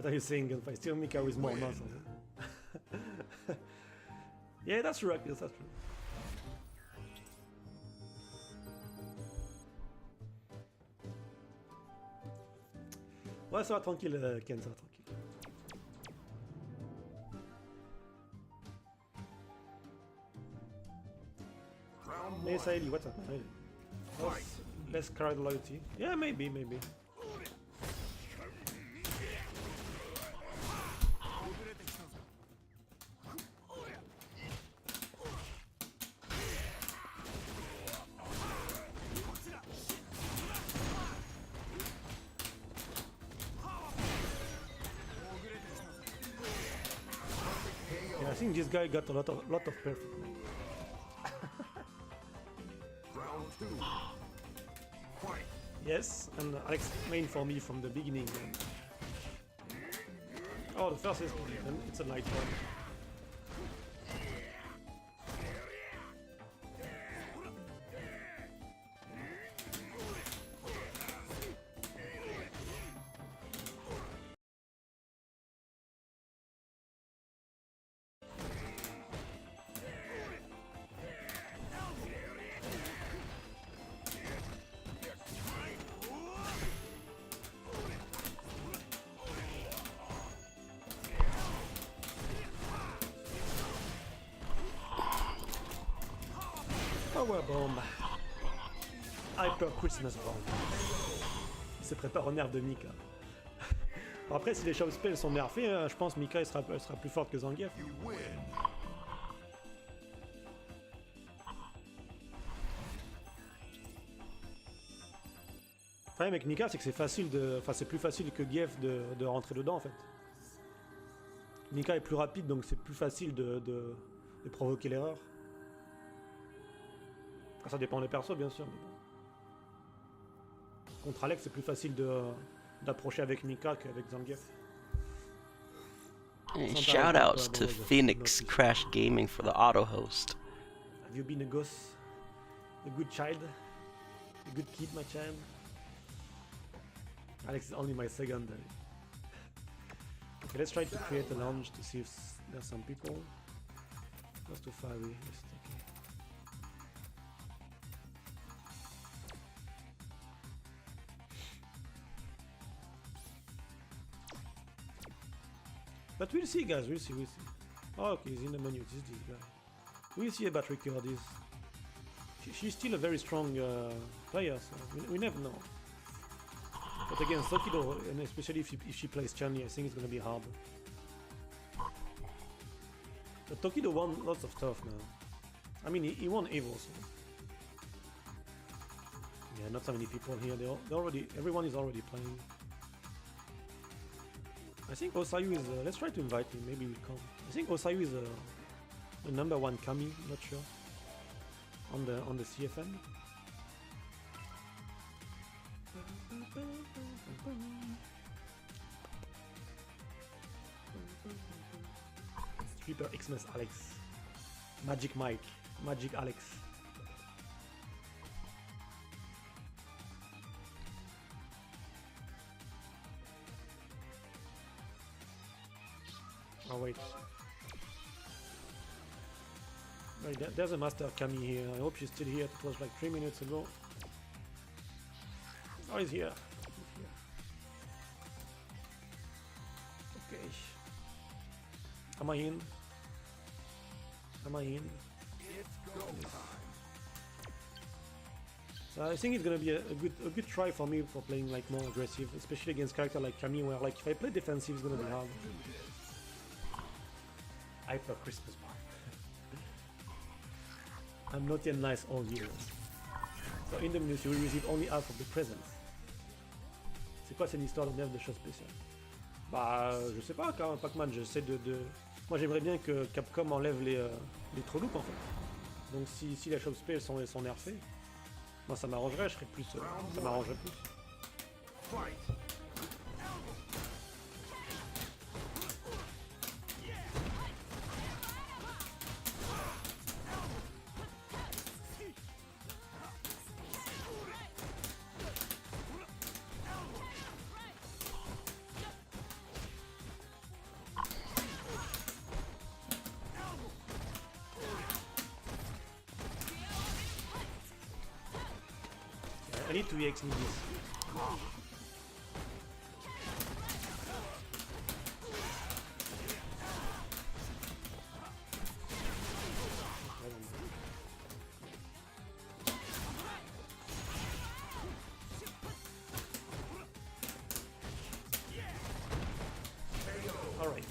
What are you saying, Gunfight? Still Mika with more muscle. Yeah, that's true, yes, that's true. Ouais, ça va tranquille, Ken, ça va tranquille. Hey, Saïli, what's up, man? Less card loyalty. Yeah, maybe. Yeah, I think this guy got a lot of perfect. Yes, and Alex main for me from the beginning. Oh, the first is it's a light one. Power Bomb. Hyper Christmas Bomb. Il se prépare au nerf de Mika. Bon, après, si les show spells sont nerfés, je pense Mika elle sera plus forte que Zangief. Le problème avec Mika, c'est que c'est facile de. Enfin, c'est plus facile que Gief de rentrer dedans en fait. Mika est plus rapide, donc c'est plus facile de provoquer l'erreur. Ça dépend des persos, bien sûr. Mais bon. Contre Alex, c'est plus facile d'approcher avec Mika qu'avec Zangief. Hey, shoutouts to Phoenix Crash Gaming for the auto host. Have you been a ghost? A good child? A good kid, my child? Alex is only my secondary. Okay, let's try to create a lounge to see if there's some people. That's too far away. But we'll see, guys. We'll see. Oh, okay, he's in the menu. This is this guy. We'll see about record this. She's still a very strong player, so we never know. But against Tokido, and especially if she plays Chun-Li, I think it's gonna be hard. But Tokido won lots of stuff now. I mean, he won Evo, so. Yeah, not so many people here. Everyone is already playing. I think Osayu is. Let's try to invite him. Maybe he'll come. I think Osayu is the #1 Kami. Not sure. On the CFN. Super Xmas Alex. Magic Mike. Magic Alex. Oh wait. Right, there's a Master Kami here. I hope she's still here. It was like 3 minutes ago. Oh, he's here. Okay. Am I in? So I think it's gonna be a good try for me for playing like more aggressive, especially against character like Kami, where like if I play defensive, it's gonna be hard. Hyper Christmas bar. I'm not yet nice all year. So in the minutes, you will receive only half of the presents. C'est quoi cette histoire de nerf de choses spéciales? Bah, je sais pas, quand Pac-Man, j'essaie de... Moi, j'aimerais bien que Capcom enlève les trop loops, en fait. Donc, si les shop spells sont nerfés, moi, ça m'arrangerait, je serais plus... ça m'arrangerait plus. I need to EX me this. Alright.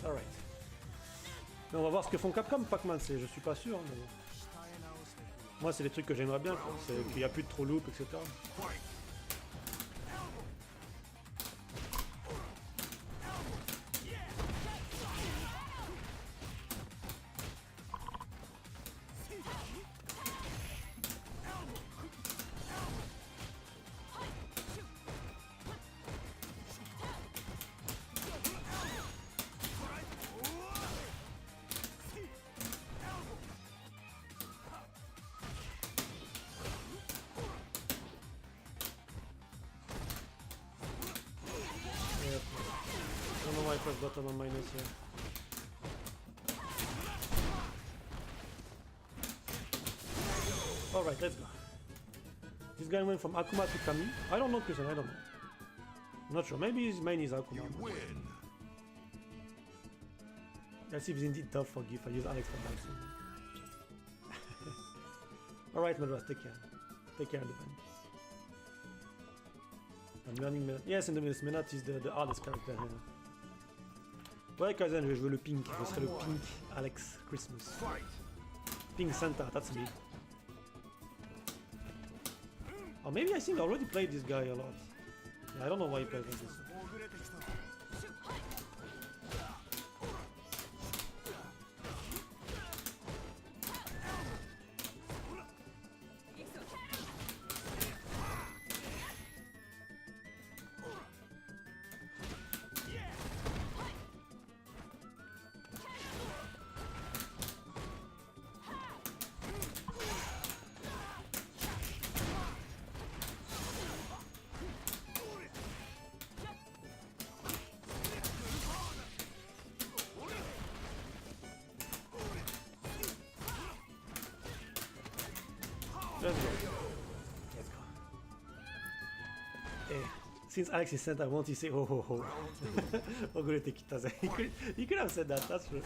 Mais on va voir ce que font Capcom, Pac-Man, je suis pas sûr. Mais... Moi, c'est des trucs que j'aimerais bien, c'est qu'il n'y a plus de trop loop, etc. I don't know why I pressed button on minus here. Alright, let's go. This guy went from Akuma to Kami. I don't know, Christian, I don't know. I'm not sure. Maybe his main is Akuma. Let's see if it's indeed tough for Gif. I use Alex for bouncing. Alright, Madras, take care. Take care of the bank. I'm learning Menat. Yes, in the minutes, Menat is the hardest character here. Ouais, Kaizen, je vais jouer le Pink. Je serai le Pink Alex Christmas. Pink Santa, that's me. Or maybe I think I already played this guy a lot. Yeah, I don't know why he plays like this. Let's go. Let's go. Hey, since Alex is sent, I want to say ho ho ho. He could have said that, that's true.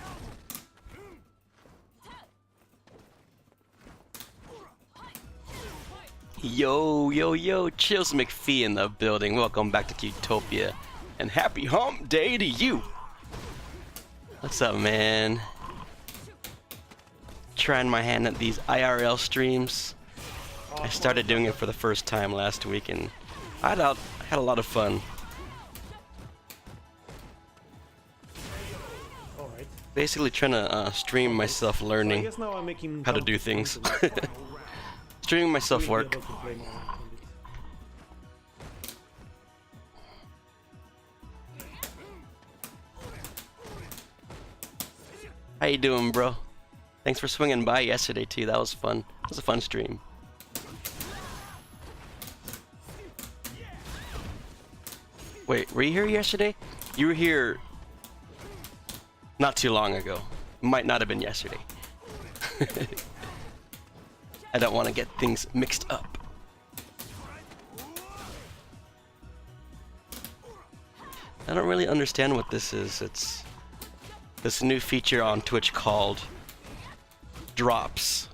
Yo, Chills McPhee in the building. Welcome back to Qtopia. And happy hump day to you. What's up, man? Trying my hand at these IRL streams. I started doing it for the first time last week and I had a lot of fun. Alright. Basically trying to stream myself learning how to do things. Streaming myself work. How you doing, bro? Thanks for swinging by yesterday too. That was fun. It was a fun stream. Wait, were you here yesterday? You were here not too long ago. Might not have been yesterday. I don't want to get things mixed up. I don't really understand what this is. It's this new feature on Twitch called drops.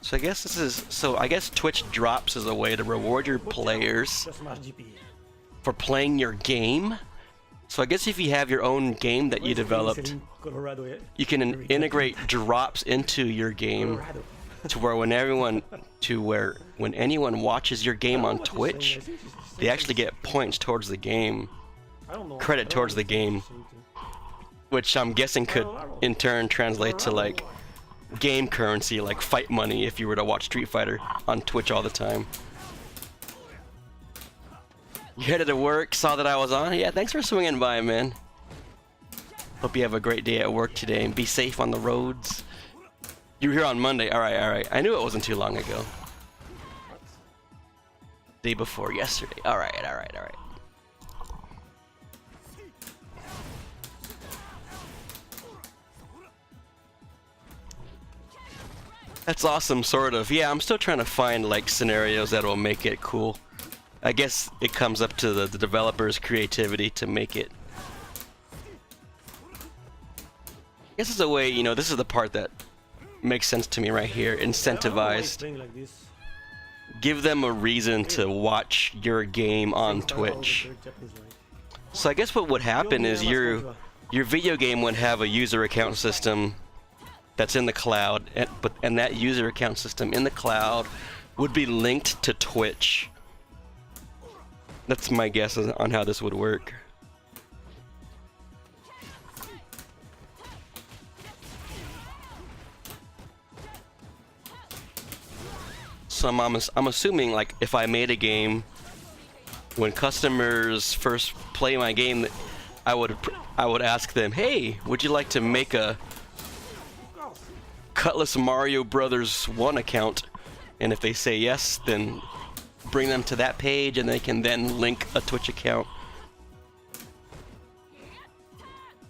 So I guess Twitch drops is a way to reward your players for playing your game. So I guess if you have your own game that you developed, you can integrate drops into your game to where when anyone watches your game on Twitch, they actually get points towards the game, credit towards the game, which I'm guessing could in turn translate to like game currency, like fight money if you were to watch Street Fighter on Twitch all the time. You headed to work, saw that I was on? Yeah, thanks for swinging by, man. Hope you have a great day at work today and be safe on the roads. You were here on Monday. Alright. I knew it wasn't too long ago. Day before yesterday. Alright. That's awesome, sort of. Yeah, I'm still trying to find like scenarios that will make it cool. I guess it comes up to the developer's creativity to make it. I guess it's a way, you know, this is the part that makes sense to me right here. Incentivized. Like this. Give them a reason to watch your game on Twitch. So I guess what would happen is your video game would have a user account system that's in the cloud, and that user account system in the cloud would be linked to Twitch. That's my guess on how this would work. So I'm assuming, like, if I made a game, when customers first play my game, I would ask them, hey, would you like to make a Cutlass Mario Brothers 1 account? And if they say yes, then bring them to that page and they can then link a Twitch account.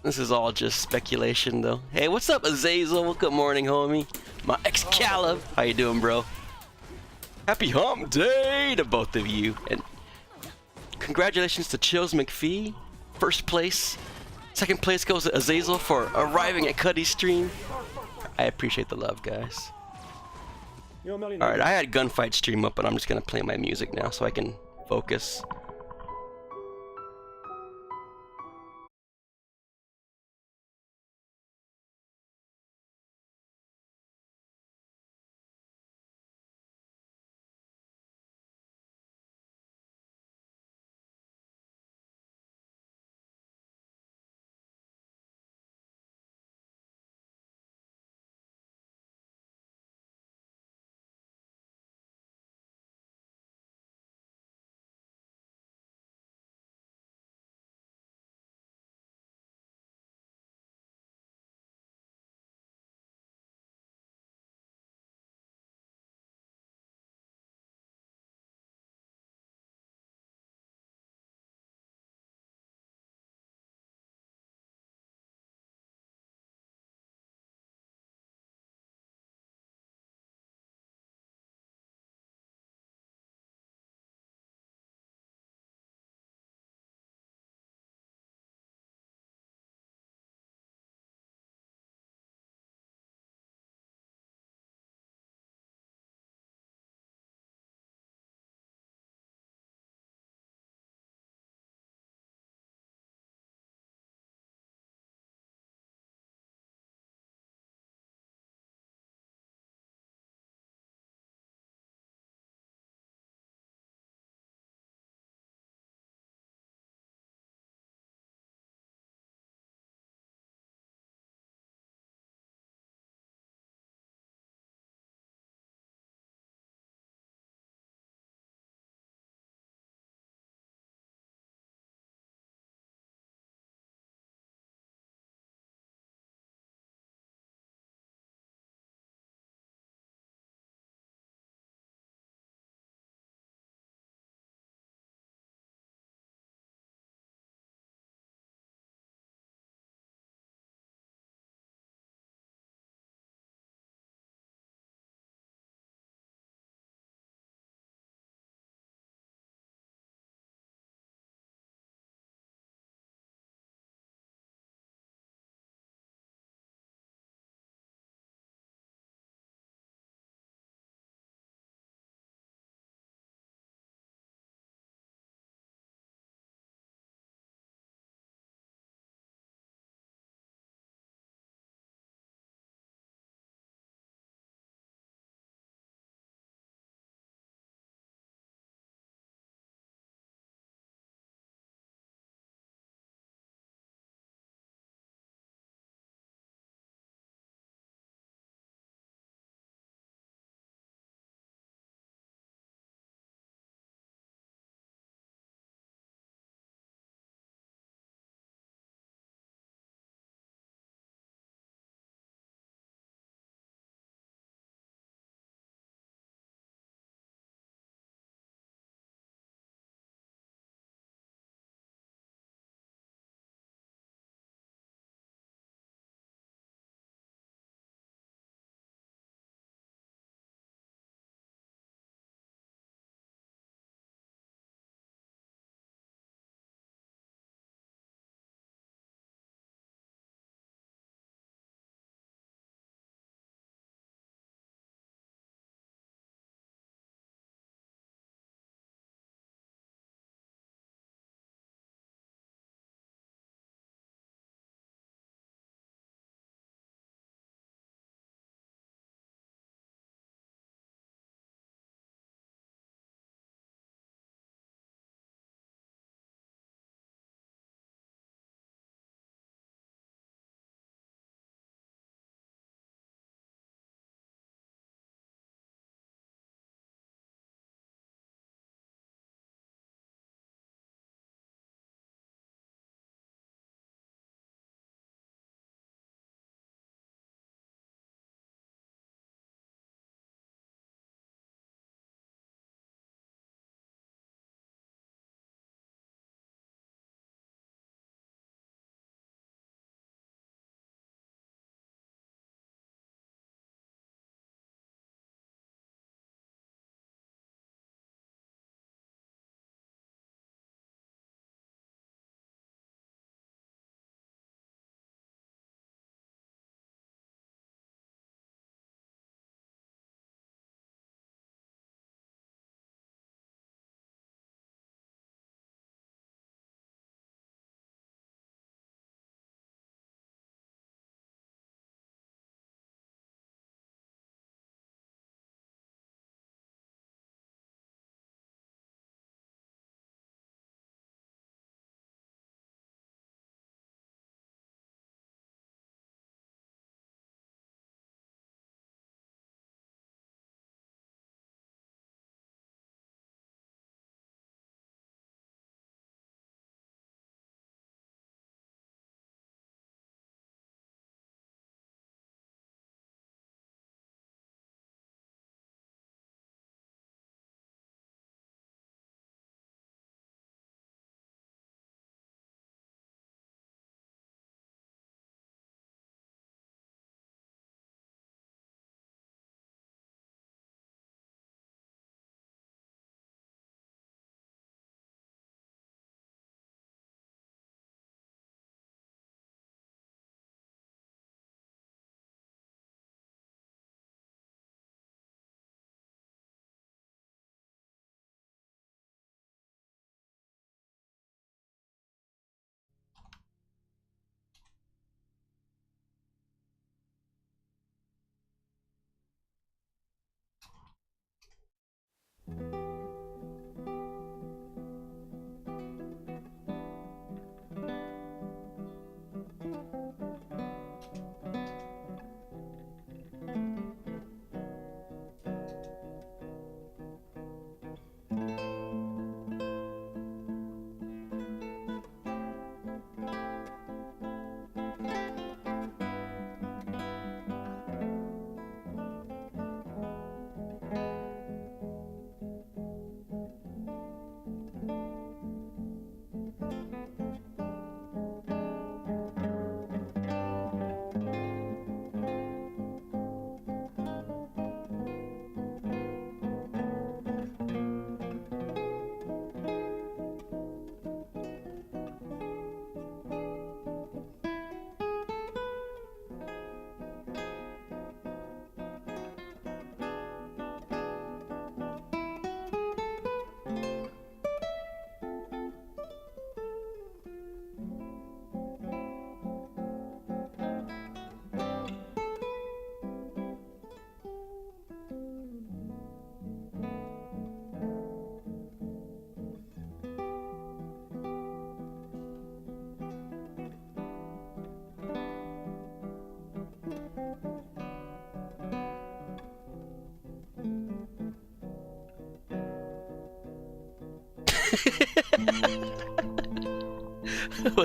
This is all just speculation though. Hey, what's up, Azazel? Good morning, homie. My Excalibur. How you doing, bro? Happy hump day to both of you. And congratulations to Chills McPhee. First place. Second place goes to Azazel for arriving at Cuddy's stream. I appreciate the love, guys. Alright, I had Gunfight stream up, but I'm just gonna play my music now so I can focus.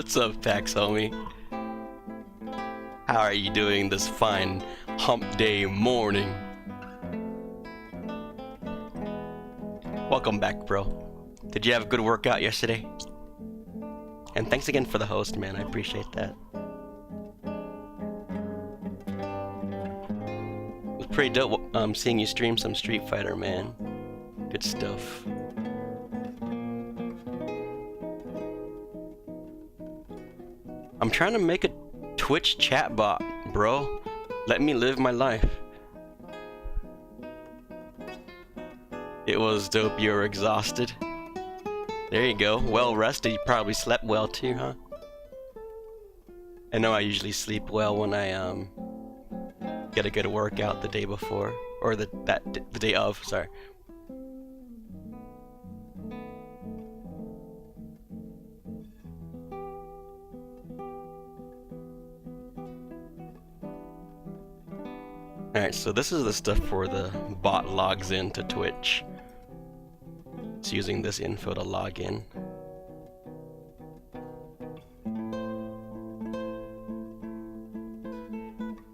What's up, Pax homie? How are you doing this fine hump day morning? Welcome back, bro. Did you have a good workout yesterday? And thanks again for the host, man. I appreciate that. It was pretty dope seeing you stream some Street Fighter, man. Good stuff. I'm trying to make a Twitch chatbot, bro. Let me live my life. It was dope. You were exhausted. There you go. Well rested. You probably slept well too, huh? I know I usually sleep well when I get a good workout the day before, or the day of. Sorry. Alright, so this is the stuff where the bot logs into Twitch. It's using this info to log in.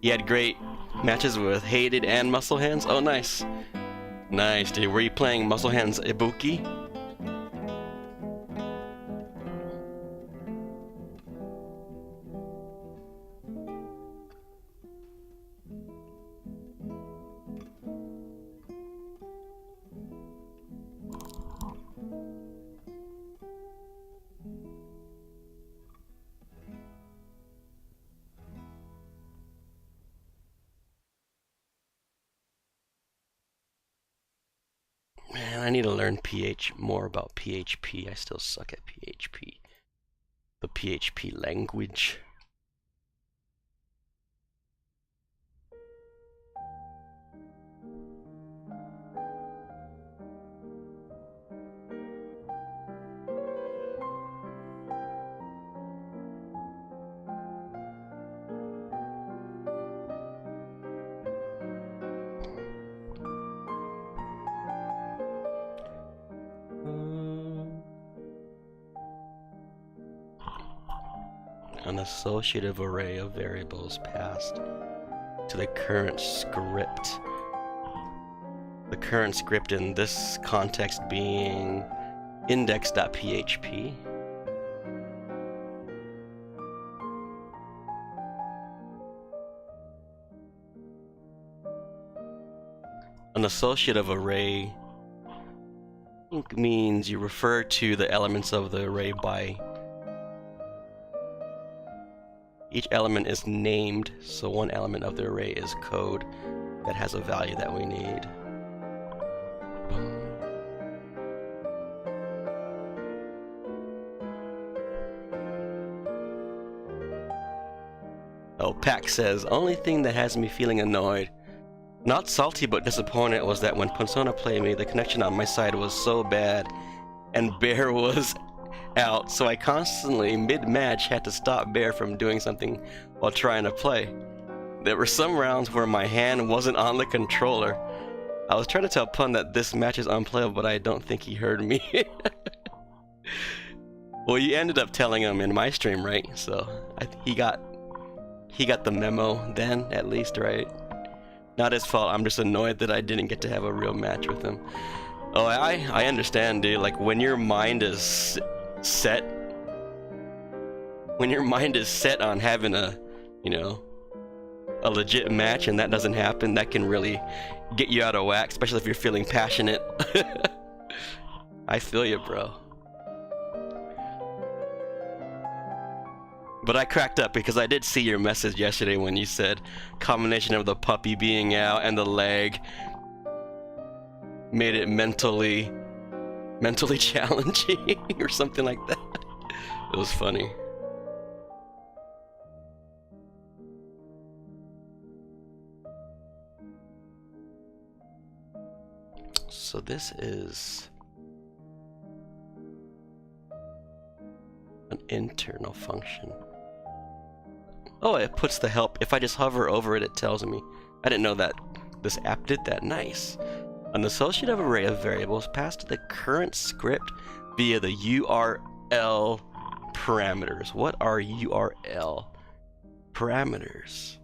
You had great matches with Hated and Muscle Hands? Oh, nice. Nice, dude. Were you playing Muscle Hands Ibuki? Man, I need to learn more about PHP. I still suck at PHP. The PHP language. An associative array of variables passed to the current script. The current script in this context being index.php. An associative array means you refer to the elements of the array by each element is named, so one element of the array is code that has a value that we need. Oh, Pack says, only thing that has me feeling annoyed, not salty but disappointed, was that when Persona played me, the connection on my side was so bad, and Bear was out, so I constantly, mid-match, had to stop Bear from doing something while trying to play. There were some rounds where my hand wasn't on the controller. I was trying to tell Pun that this match is unplayable, but I don't think he heard me. Well, you ended up telling him in my stream, right? So he got the memo then, at least, right? Not his fault. I'm just annoyed that I didn't get to have a real match with him. Oh, I understand, dude. Like, when your mind is set on having a legit match and that doesn't happen, that can really get you out of whack, especially if you're feeling passionate. I feel you, bro. But I cracked up because I did see your message yesterday when you said combination of the puppy being out and the leg made it mentally challenging or something like that. It was funny. So this is an internal function. Oh, it puts the help. If I just hover over it, it tells me. I didn't know that this app did that. Nice. An associative array of variables passed to the current script via the URL parameters. What are URL parameters?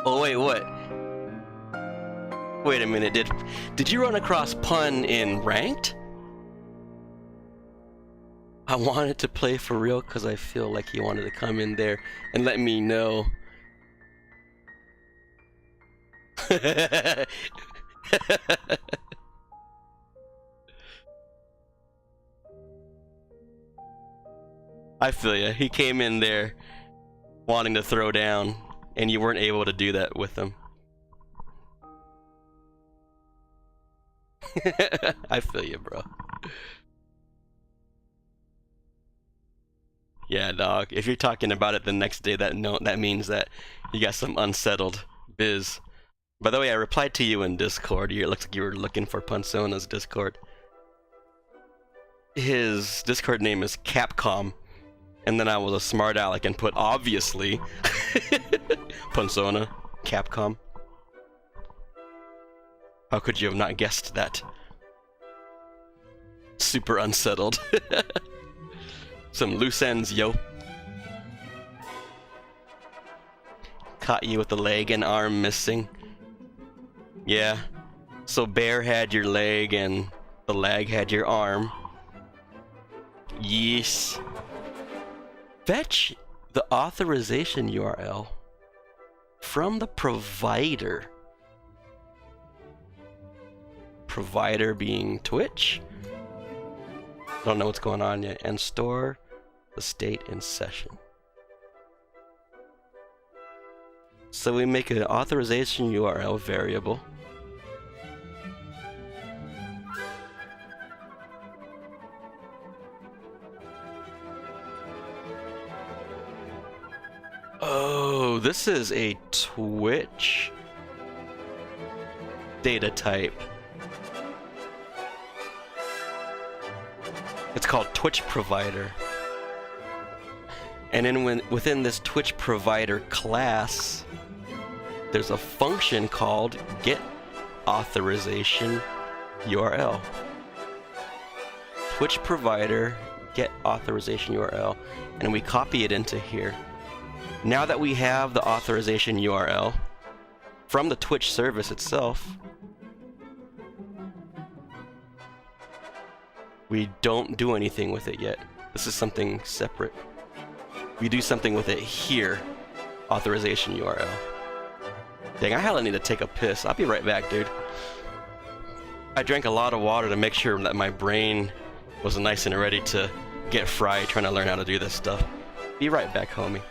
Oh wait, what? Wait a minute, did you run across pun in ranked? I wanted to play for real because I feel like he wanted to come in there and let me know. I feel ya. He came in there wanting to throw down, and you weren't able to do that with him. I feel you, bro. Yeah, dog. If you're talking about it the next day, that means that you got some unsettled biz. By the way, I replied to you in Discord. It looks like you were looking for Punsona's Discord. His Discord name is Capcom, and then I was a smart aleck and put obviously Punsona, Capcom. How could you have not guessed that? Super unsettled. Some loose ends, yo. Caught you with the leg and arm missing. Yeah. So Bear had your leg and the lag had your arm. Yes. Fetch the authorization URL from the provider. Provider being Twitch. Don't know what's going on yet. And store the state in session. So we make an authorization URL variable. Oh, this is a Twitch data type. It's called Twitch Provider. And then within this Twitch Provider class, there's a function called get authorization URL. Twitch Provider get authorization URL, and we copy it into here. Now that we have the authorization URL from the Twitch service itself, we don't do anything with it yet. This is something separate. We do something with it here. Authorization URL. Dang, I hella need to take a piss. I'll be right back, dude. I drank a lot of water to make sure that my brain was nice and ready to get fried trying to learn how to do this stuff. Be right back, homie.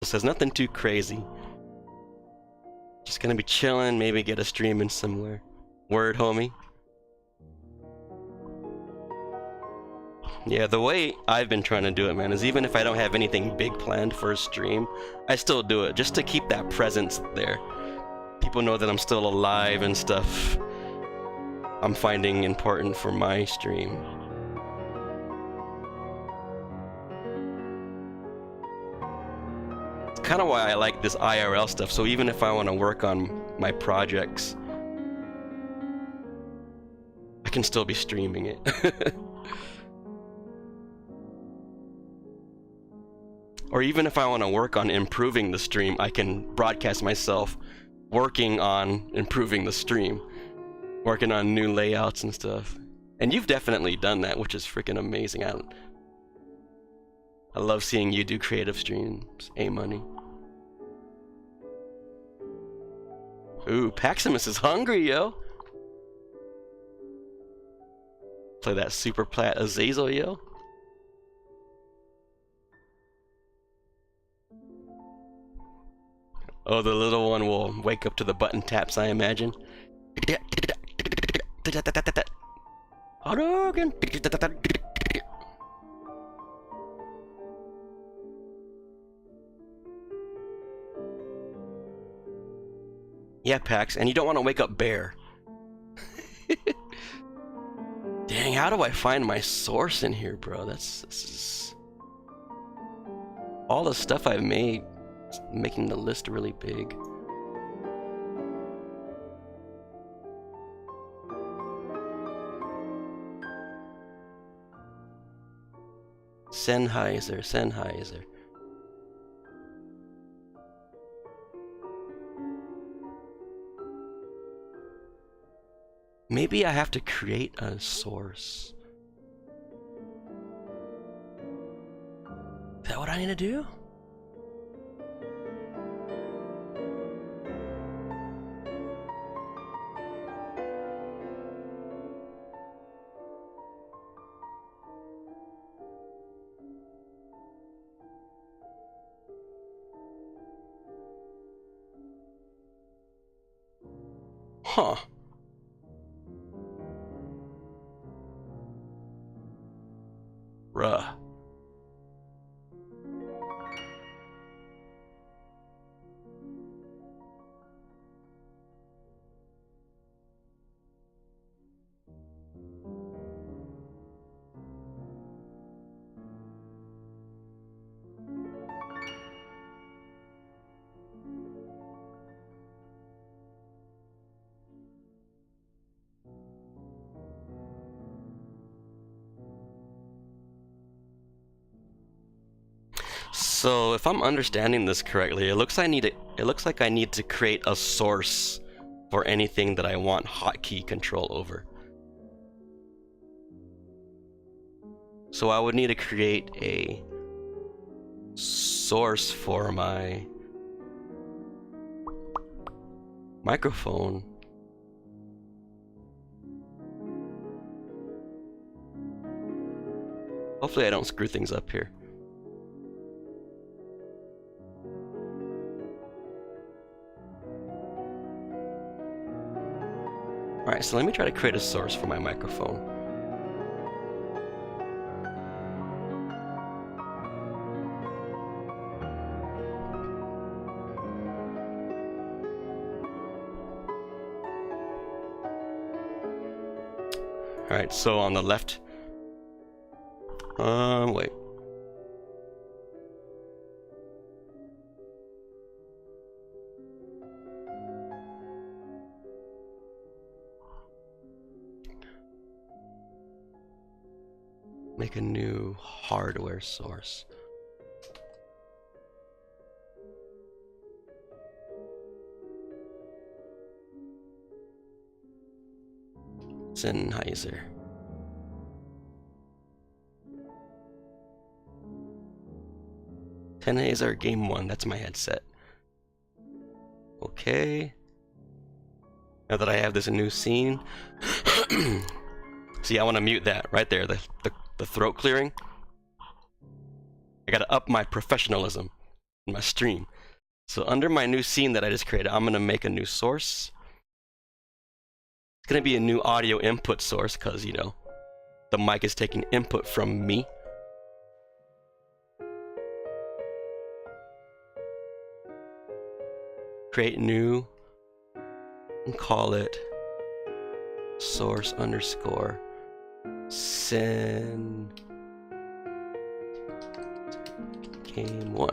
says nothing too crazy. Just gonna be chilling, maybe get a stream in somewhere. Word, homie. Yeah, the way I've been trying to do it, man, is even if I don't have anything big planned for a stream, I still do it just to keep that presence there. People know that I'm still alive and stuff. I'm finding important for my stream. It's kind of why I like this IRL stuff, so even if I want to work on my projects, I can still be streaming it. Or even if I want to work on improving the stream, I can broadcast myself working on improving the stream. Working on new layouts and stuff. And you've definitely done that, which is freaking amazing. I love seeing you do creative streams. A-Money. Ooh, Paximus is hungry, yo. Play that super plat Azazel, yo. Oh, the little one will wake up to the button taps, I imagine. Yeah, Pax, and you don't want to wake up Bear. Dang, how do I find my source in here, bro? This is all the stuff I've made. Making the list really big. Sennheiser. Maybe I have to create a source. Is that what I need to do? Huh. Bruh. So if I'm understanding this correctly, it looks like I need to create a source for anything that I want hotkey control over. So I would need to create a source for my microphone. Hopefully I don't screw things up here. Alright, so let me try to create a source for my microphone. Alright, so on the left. Wait. Make a new hardware source. Sennheiser. Sennheiser Game 1, that's my headset. Okay. Now that I have this new scene. See, I want to mute that right there, the throat clearing. I gotta up my professionalism. my stream. So under my new scene that I just created, I'm gonna make a new source. It's gonna be a new audio input source because, you know, the mic is taking input from me. Create new and call it source underscore send game 1.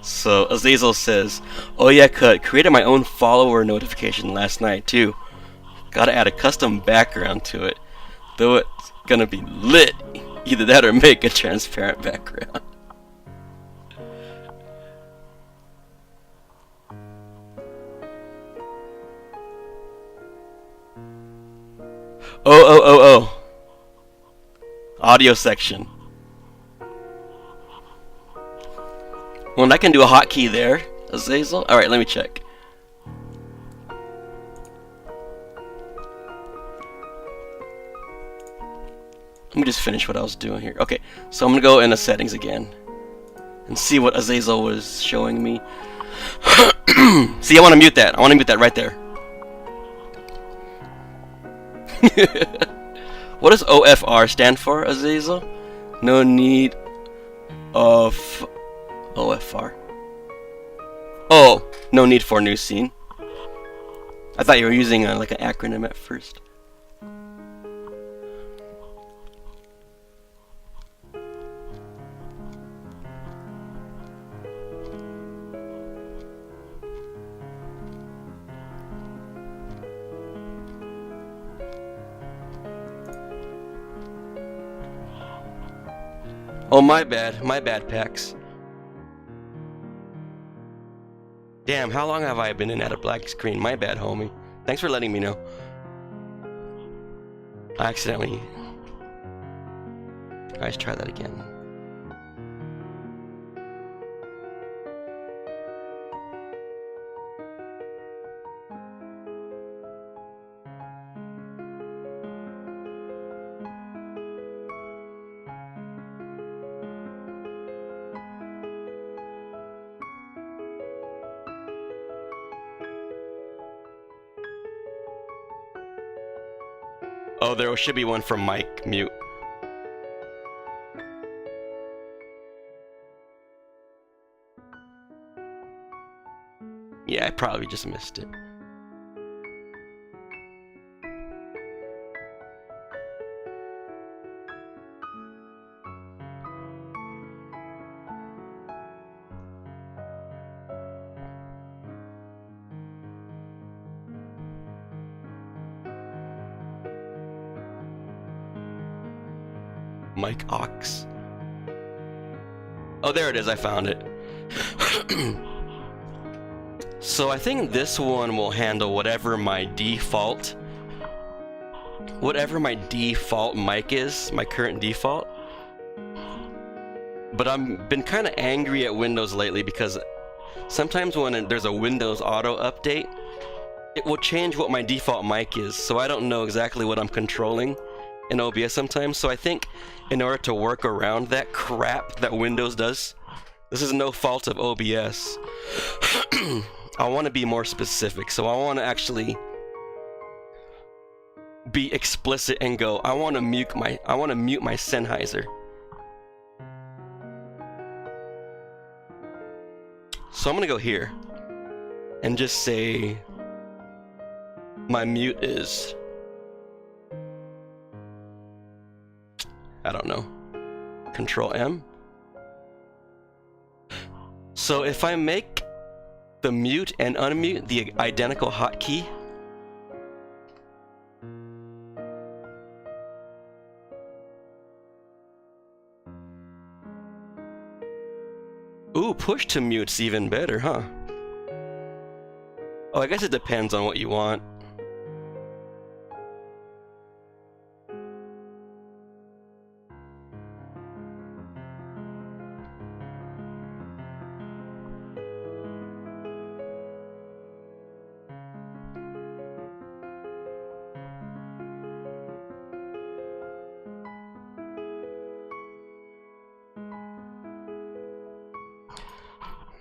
So Azazel says, oh yeah, cut, created my own follower notification last night too. Gotta add a custom background to it, though it's gonna be lit. Either that or make a transparent background. Oh. Audio section. Well, I can do a hotkey there, Azazel. Alright, let me check. Let me just finish what I was doing here. Okay, so I'm gonna go into settings again and see what Azazel was showing me. See, I want to mute that. I want to mute that right there. What does OFR stand for, Azazel? No need of OFR. Oh, no need for new scene. I thought you were using like an acronym at first. Oh, my bad, Pax. Damn, how long have I been in at a black screen? My bad, homie. Thanks for letting me know. I accidentally... Guys, try that again. Oh, there should be one from Mike Mute. Yeah, I probably just missed it. Mike Ox. Oh, there it is. I found it. So I think this one will handle whatever my default mic is, my current default. But I've been kind of angry at Windows lately because sometimes when there's a Windows auto update, it will change what my default mic is, so I don't know exactly what I'm controlling in OBS sometimes. So I think in order to work around that crap that Windows does, this is no fault of OBS. I want to be more specific, so I want to actually be explicit and go, I want to mute my Sennheiser. So I'm gonna go here and just say my mute is, I don't know, Control M. So if I make the mute and unmute the identical hotkey, ooh, push to mute's even better, huh? Oh, I guess it depends on what you want.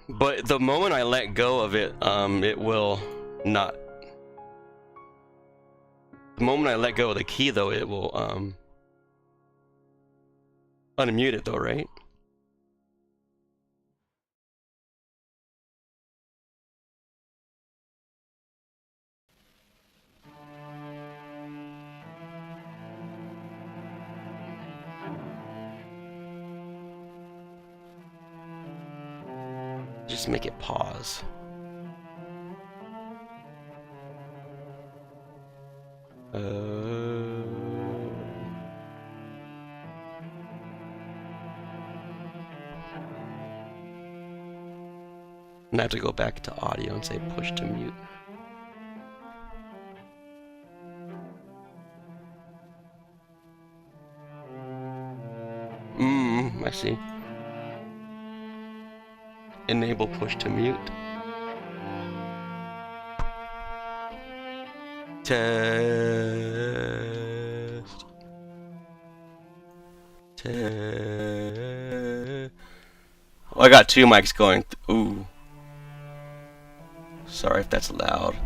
But the moment I let go of it, it will not. The moment I let go of the key, though, it will unmute it, though, right? Just make it pause. And I have to go back to audio and say push to mute. I see. Enable push to mute. Test. Test. Oh, I got two mics going. Ooh. Sorry if that's loud.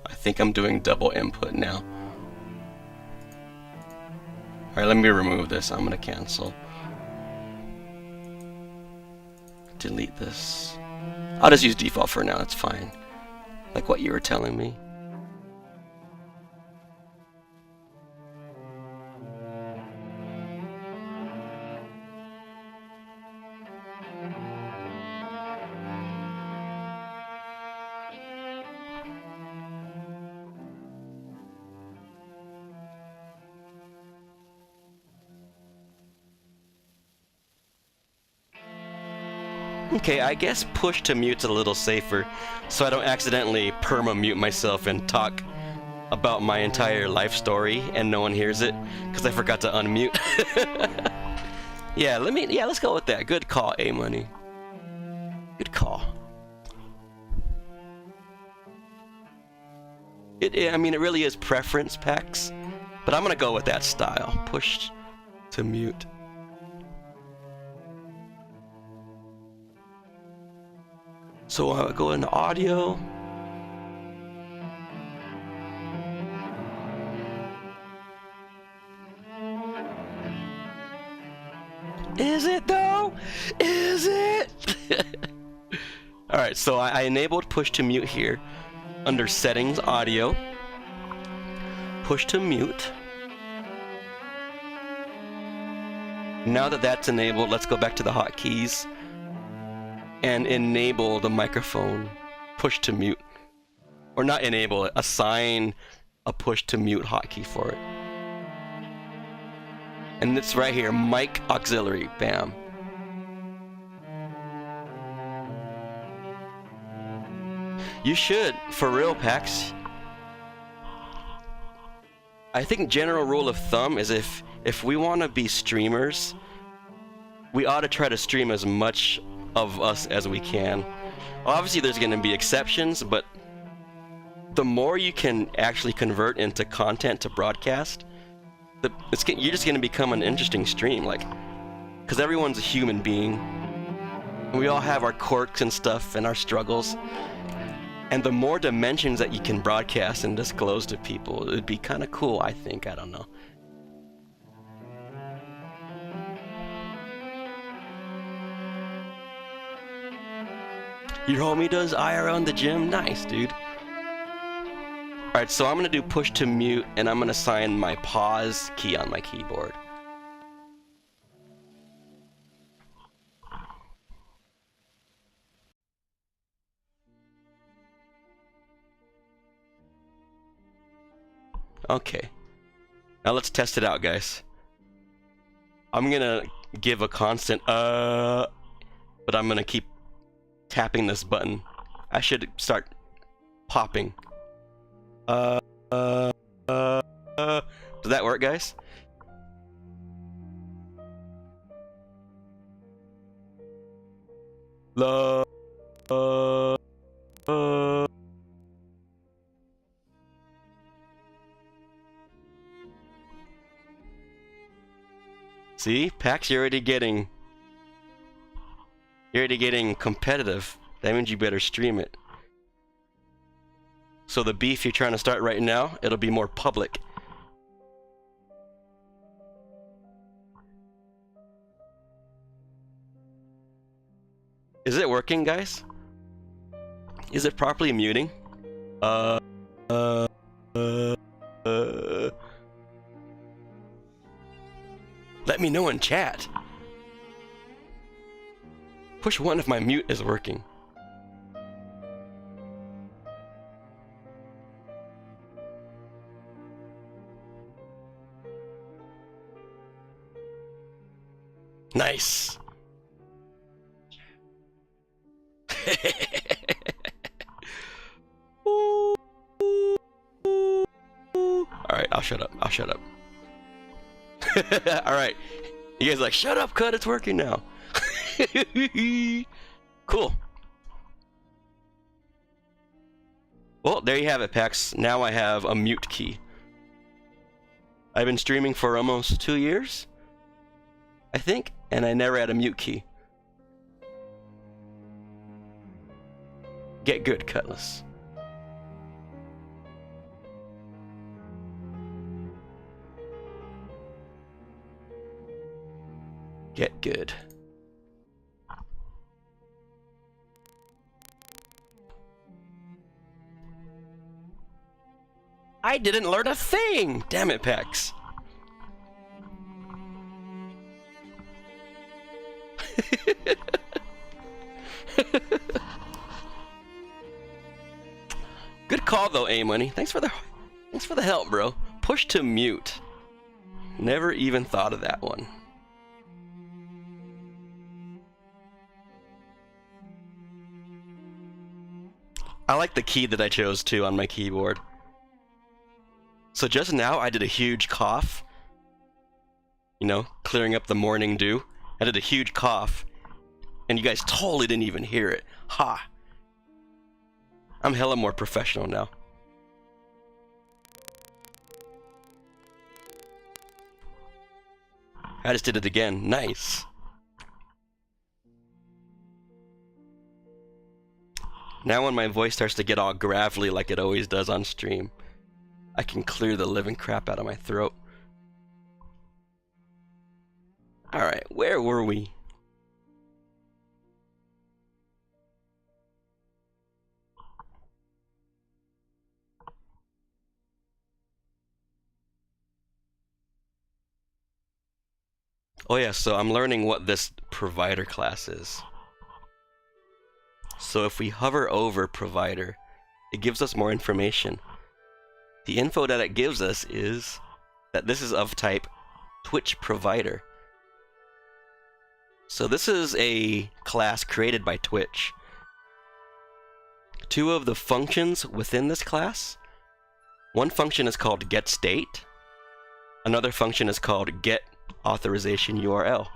I think I'm doing double input now. Alright, let me remove this. I'm gonna cancel. Delete this. I'll just use default for now, it's fine. Like what you were telling me. Okay, I guess push to mute's a little safer, so I don't accidentally perma-mute myself and talk about my entire life story and no one hears it, because I forgot to unmute. Yeah, let's go with that. Good call, A-Money. Good call. I mean, it really is preference, Pax, but I'm gonna go with that style. Push to mute. So I'll go into audio. Is it though? Is it? Alright, so I enabled push to mute here. Under settings, audio. Push to mute. Now that that's enabled, let's go back to the hotkeys and enable the microphone push to mute. Or not enable it, assign a push to mute hotkey for it. And it's right here, mic auxiliary, bam. You should, for real, Pax. I think general rule of thumb is if we want to be streamers, we ought to try to stream as much of us as we can. Obviously there's going to be exceptions, but the more you can actually convert into content to broadcast, you're just going to become an interesting stream, like, because everyone's a human being. We all have our quirks and stuff and our struggles. And the more dimensions that you can broadcast and disclose to people, it would be kind of cool, I think. I don't know. Your homie does IRL in the gym? Nice, dude. Alright, so I'm going to do push to mute, and I'm going to assign my pause key on my keyboard. Okay. Now let's test it out, guys. I'm going to give a constant, but I'm going to keep tapping this button. I should start popping. Does that work, guys? See, Pax, you're already getting competitive. That means you better stream it. So the beef you're trying to start right now, it'll be more public. Is it working, guys? Is it properly muting? Let me know in chat. Push 1 if my mute is working. Nice. Alright, I'll shut up. I'll shut up. Alright. You guys are like, shut up, cut, it's working now. Cool. Well, there you have it, Pax. Now I have a mute key. I've been streaming for almost 2 years, I think, and I never had a mute key. Get good, Cutlass. Get good. I didn't learn a thing! Damn it, Pax. Good call though, A-Money. Thanks for the help, bro. Push to mute. Never even thought of that one. I like the key that I chose too on my keyboard. So just now I did a huge cough. You know, clearing up the morning dew. I did a huge cough. And you guys totally didn't even hear it. Ha! I'm hella more professional now. I just did it again. Nice. Now when my voice starts to get all gravelly like it always does on stream, I can clear the living crap out of my throat. Alright, where were we? Oh yeah, so I'm learning what this provider class is. So if we hover over provider, it gives us more information. The info that it gives us is that this is of type Twitch provider. So this is a class created by Twitch. Two of the functions within this class, one function is called getState, another function is called getAuthorizationURL.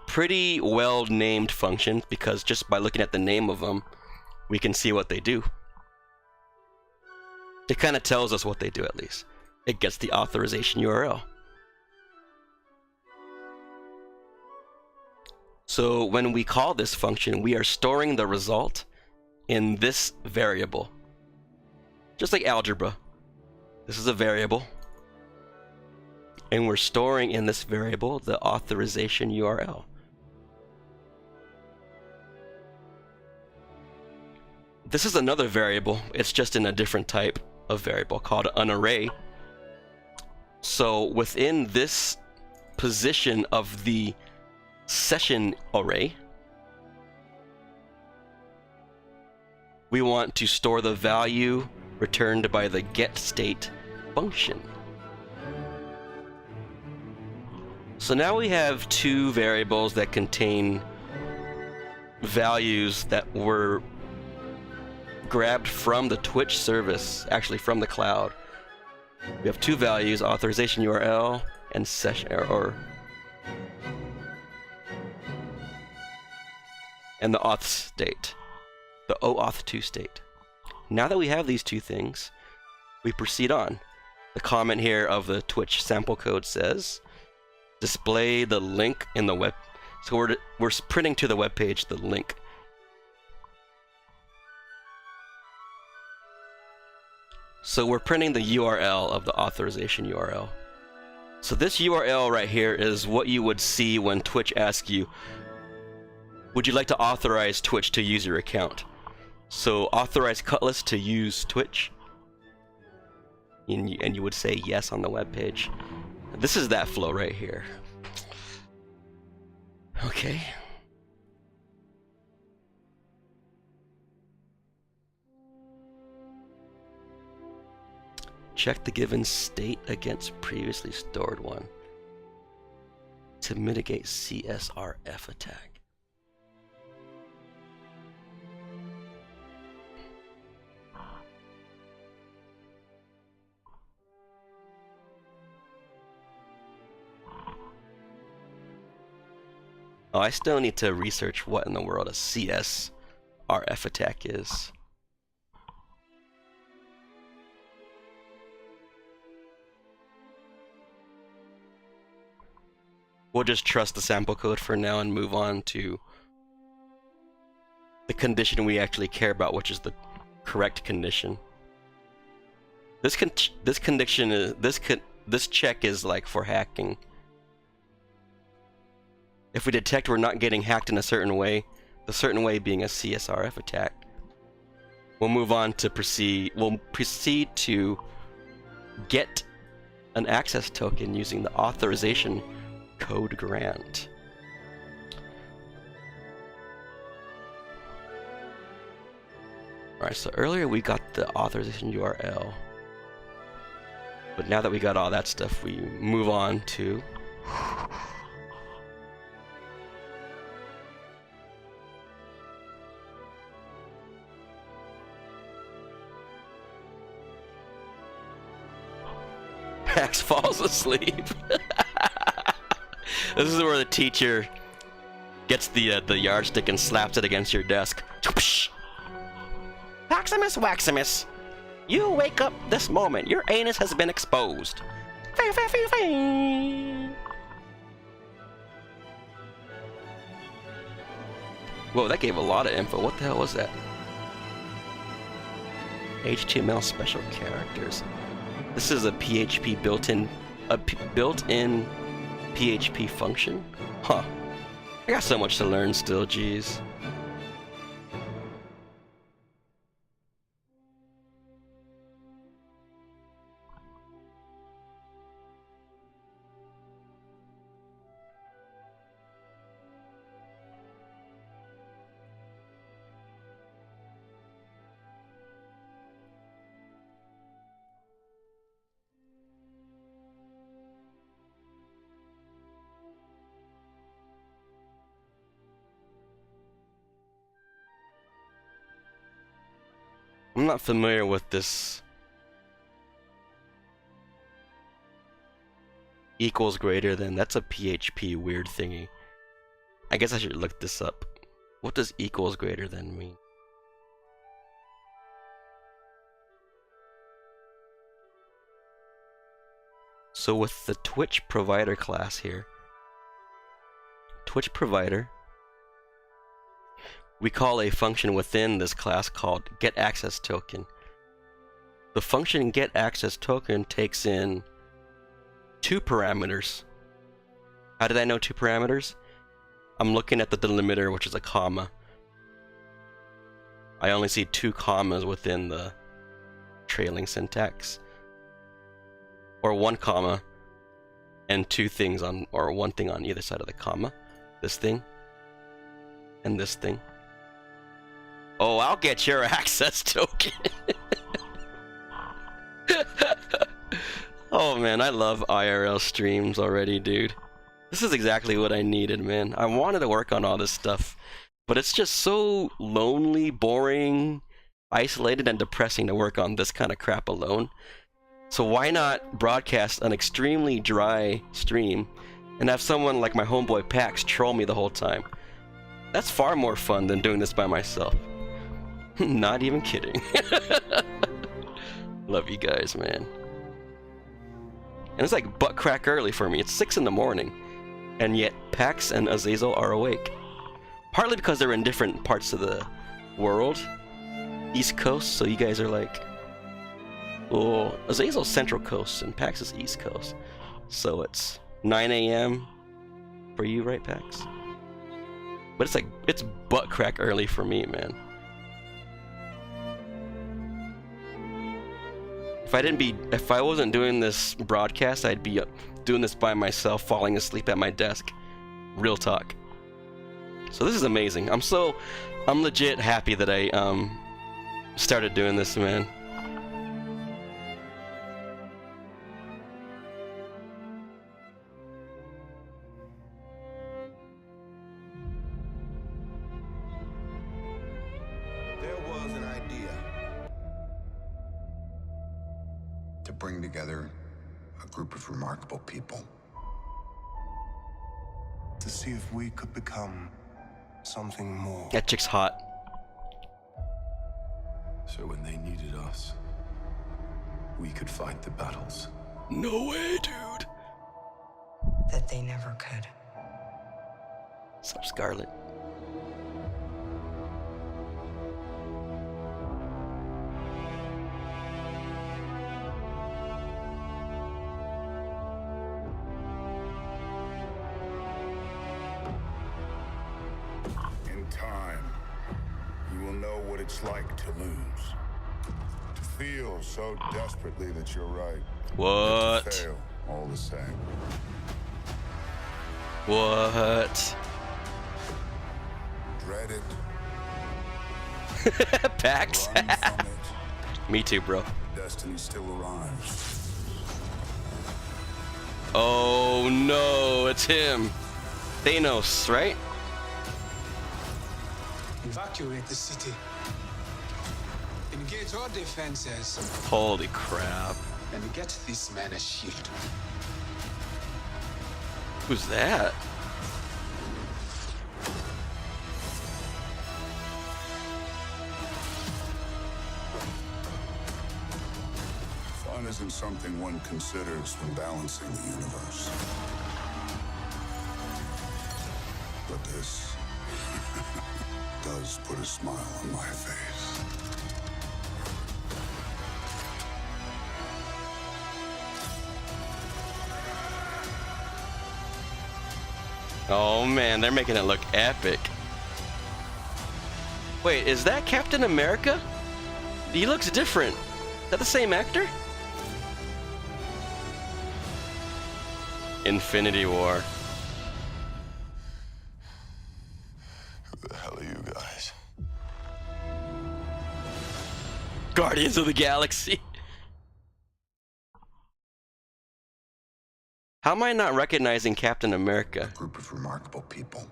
Pretty well named functions because just by looking at the name of them, we can see what they do. It kind of tells us what they do at least. It gets the authorization URL. So when we call this function, we are storing the result in this variable. Just like algebra. This is a variable. And we're storing in this variable the authorization URL. This is another variable. It's just in a different type of variable called an array. So within this position of the session array, we want to store the value returned by the getState function. So now we have two variables that contain values that were grabbed from the Twitch service, actually from the cloud. We have two values, authorization URL and session and the auth state, the OAuth2 state. Now that we have these two things, we proceed on. The comment here of the Twitch sample code says, display the link in the web. So we're printing to the web page the link. So we're printing the URL of the authorization URL. So this URL right here is what you would see when Twitch asks you, would you like to authorize Twitch to use your account? So authorize Cutlass to use Twitch. And you would say yes on the web page. This is that flow right here. Okay. Check the given state against previously stored one to mitigate CSRF attack. Oh, I still need to research what in the world a CSRF attack is. We'll just trust the sample code for now and move on to the condition we actually care about, which is the correct condition. This check is like for hacking. If we detect we're not getting hacked in a certain way, the certain way being a CSRF attack, we'll move on to proceed. We'll proceed to get an access token using the authorization code grant. Alright, so earlier we got the authorization URL. But now that we got all that stuff, we move on to Max falls asleep. This is where the teacher gets the yardstick and slaps it against your desk. Maximus Waximus, you wake up this moment. Your anus has been exposed. Whoa, that gave a lot of info. What the hell was that? HTML special characters. This is a PHP built-in PHP function? Huh. I got so much to learn still, geez. I'm not familiar with this equals greater than. That's a PHP weird thingy. I guess I should look this up. What does equals greater than mean? So with the Twitch provider class here, Twitch provider, we call a function within this class called getAccessToken. The function getAccessToken takes in two parameters. How did I know two parameters? I'm looking at the delimiter, which is a comma. I only see two commas within the trailing syntax. Or one comma and two things on, or one thing on either side of the comma. This thing and this thing. Oh, I'll get your access token. Oh man, I love IRL streams already, dude. This is exactly what I needed, man. I wanted to work on all this stuff, but it's just so lonely, boring, isolated, and depressing to work on this kind of crap alone. So why not broadcast an extremely dry stream and have someone like my homeboy Pax troll me the whole time? That's far more fun than doing this by myself. Not even kidding. Love you guys, man. And it's like butt crack early for me. It's 6 in the morning. and yet Pax and Azazel are awake. Partly because they're in different parts of the world. East Coast, so you guys are like... Well, Azazel's Central Coast and Pax is East Coast. So it's 9 a.m. for you, right, Pax? But it's like, it's butt crack early for me, man. If I wasn't doing this broadcast, I'd be doing this by myself, falling asleep at my desk. Real talk. So this is amazing. I'm legit happy that I started doing this, man. There was an idea to bring together a group of remarkable people. To see if we could become something more. That chick's hot. So when they needed us, we could fight the battles. No way, dude. That they never could. What's up, Scarlet? In time, you will know what it's like to lose. To feel so desperately that you're right. What? To fail all the same. What? Dread it. Pax? Run from it. Me too, bro. Destiny still arrives. Oh no, it's him. Thanos, right? Evacuate the city. Engage all defenses Holy crap. and get this man a shield. Who's that? Fun isn't something one considers when balancing the universe. But this does put a smile on my face. Oh man, they're making it look epic. Wait, is that Captain America? He looks different. Is that the same actor? Infinity War. Who the hell are you guys? Guardians of the Galaxy. How am I not recognizing Captain America? A group of remarkable people.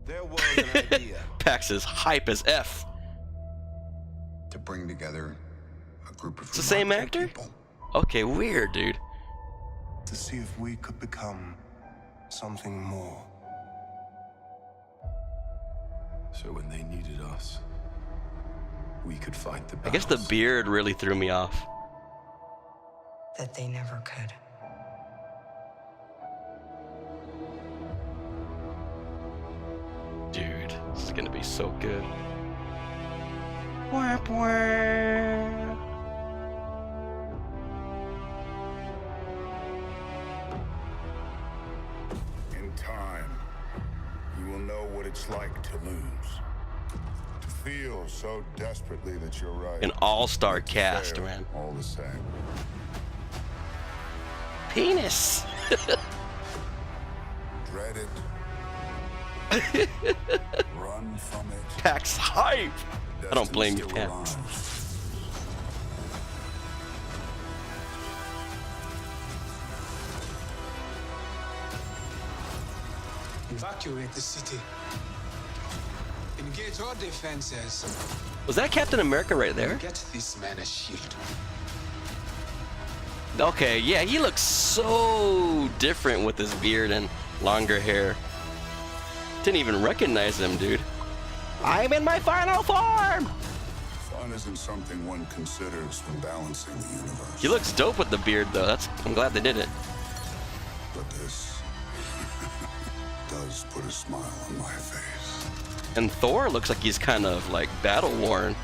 There was an idea Pax is hype as F. to bring together a group of It's the same remarkable actor? people. Okay, weird, dude. To see if we could become something more. So when they needed us, we could fight the I battles. guess the beard really threw me off. That they never could. Dude, this is gonna be so good. Wah, wah. In time, you will know what it's like to lose. To feel so desperately that you're right. An all-star To cast, fail man. all the same. Penis. Dread it. Run from it. Pax hype. I don't blame you, Destiny still Pax. arrives. Evacuate the city. Engage all defenses Was that Captain America right there? and get this man a shield. Okay, yeah, he looks so different with his beard and longer hair. Didn't even recognize him, dude. I'm in my final form! Fun isn't something one considers when balancing the universe. He looks dope with the beard, though. I'm glad they did it. But this does put a smile on my face. And Thor looks like he's kind of like battle worn.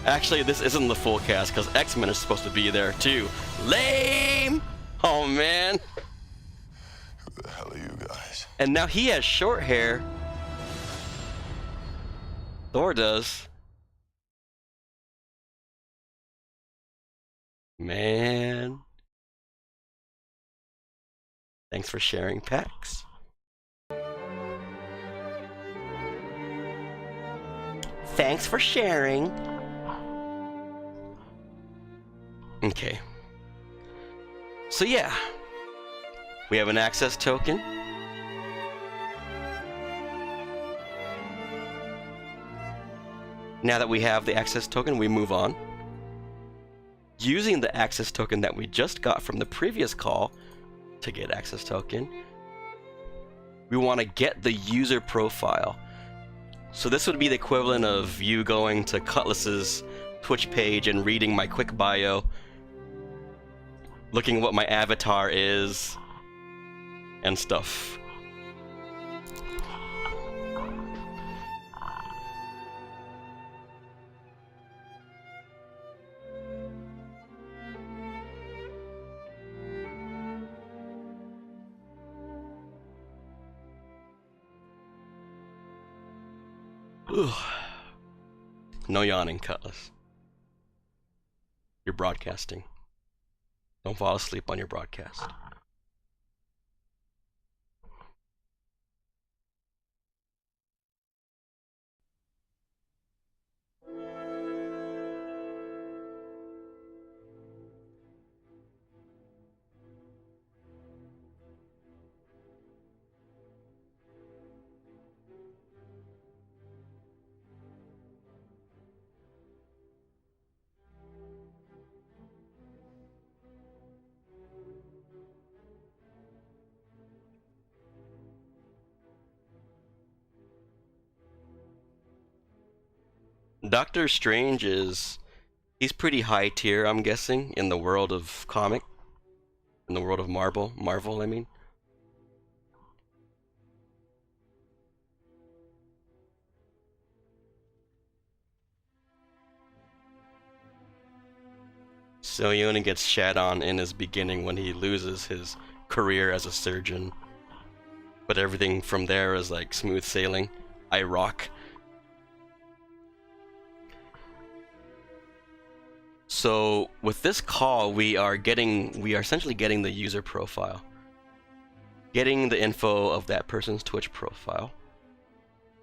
Actually, this isn't the full cast because X-Men is supposed to be there too. Lame! Oh man. Who the hell are you guys? And now he has short hair. Thor does. Man. Thanks for sharing packs. Thanks for sharing. Okay. So yeah, we have an access token. Now that we have the access token, we move on. Using the access token that we just got from the previous call to get access token, we want to get the user profile. So this would be the equivalent of you going to Cutlass's Twitch page and reading my quick bio, looking at what my avatar is, and stuff. Ugh. No yawning, Cutlass. You're broadcasting. Don't fall asleep on your broadcast. Doctor Strange he's pretty high tier, I'm guessing, in the world of comic. In the world of Marvel, I mean. So he only gets shat on in his beginning when he loses his career as a surgeon. But everything from there is like smooth sailing. I rock. So with this call, we are essentially getting the user profile. Getting the info of that person's Twitch profile.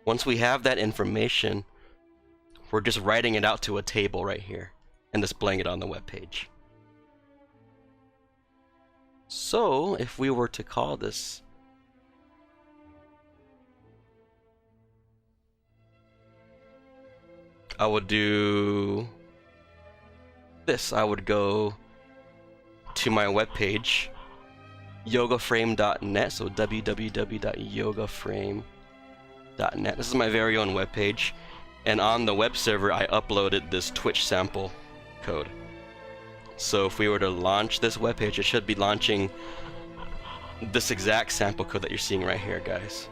Once we have that information, we're just writing it out to a table right here and displaying it on the web page. So if we were to call this I would do this. I would go to my webpage, yogaframe.net, so www.yogaframe.net. This is my very own webpage, and on the web server I uploaded this Twitch sample code. So if we were to launch this webpage, it should be launching this exact sample code that you're seeing right here, guys.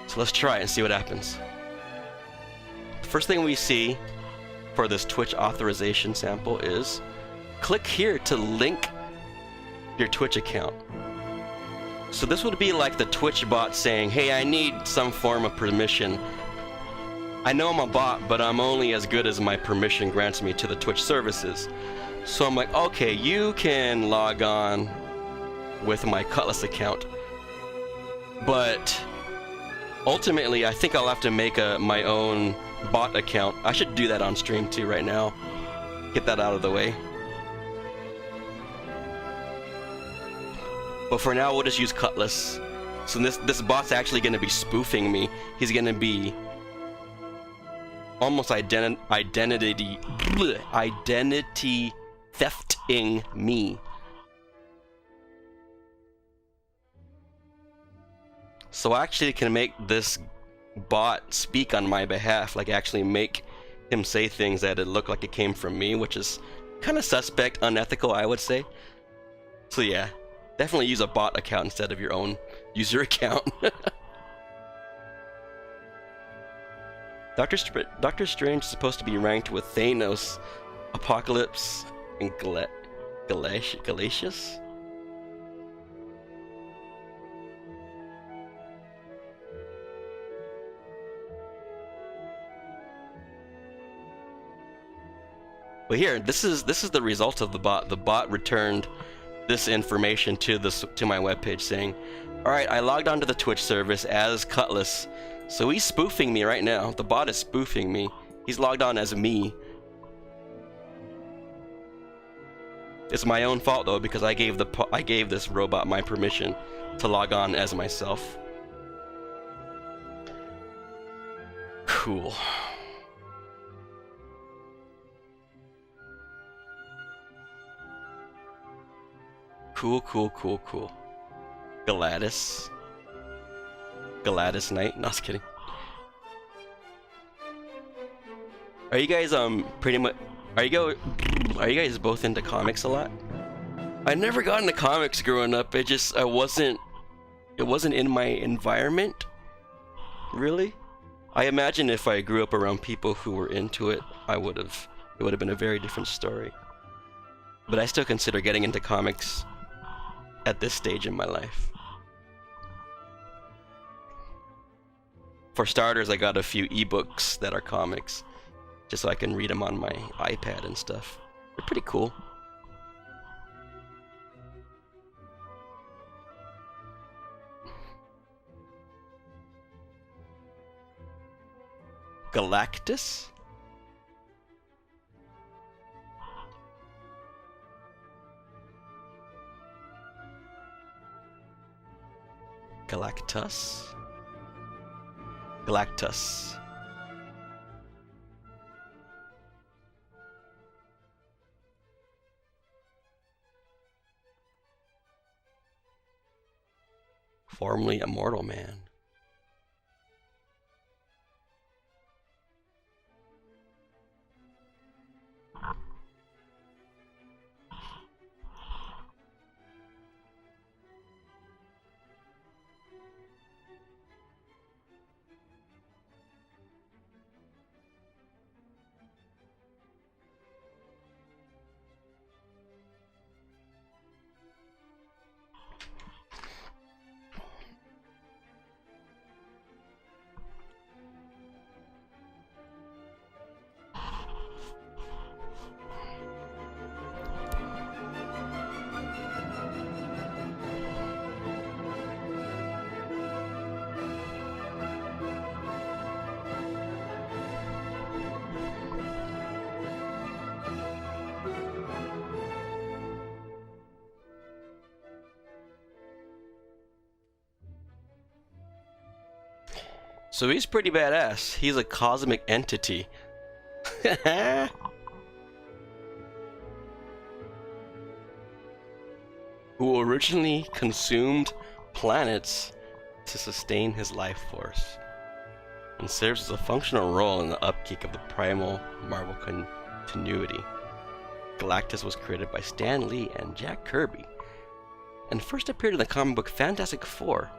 So let's try it and see what happens. The first thing we see for this Twitch authorization sample is click here to link your Twitch account. So this would be like the Twitch bot saying, hey, I need some form of permission. I know I'm a bot, but I'm only as good as my permission grants me to the Twitch services. So I'm like, okay, you can log on with my Cutlass account, but ultimately I think I'll have to make my own bot account. I should do that on stream too right now. Get that out of the way. But for now, we'll just use Cutlass. So this bot's actually going to be spoofing me. He's going to be almost identity thefting me. So I actually can make this bot speak on my behalf, like actually make him say things that it look like it came from me, which is kind of suspect, unethical, I would say. So yeah, definitely use a bot account instead of your own user account. Doctor Strange is supposed to be ranked with Thanos, Apocalypse, and Galatius? But here, this is the result of the bot. The bot returned this information to my webpage saying, "Alright, I logged onto the Twitch service as Cutlass." So he's spoofing me right now. The bot is spoofing me. He's logged on as me. It's my own fault though, because I gave this robot my permission to log on as myself. Cool. Cool. Gladys Knight. No, I was kidding. Are you guys pretty much? Are you guys both into comics a lot? I never got into comics growing up. It wasn't in my environment, really. I imagine if I grew up around people who were into it, it would have been a very different story. But I still consider getting into comics at this stage in my life. For starters, I got a few ebooks that are comics, just so I can read them on my iPad and stuff. They're pretty cool. Galactus? Galactus? Galactus. Formerly a mortal man. So he's pretty badass. He's a cosmic entity. Who originally consumed planets to sustain his life force, and serves as a functional role in the upkeep of the primal Marvel continuity. Galactus was created by Stan Lee and Jack Kirby, and first appeared in the comic book Fantastic Four,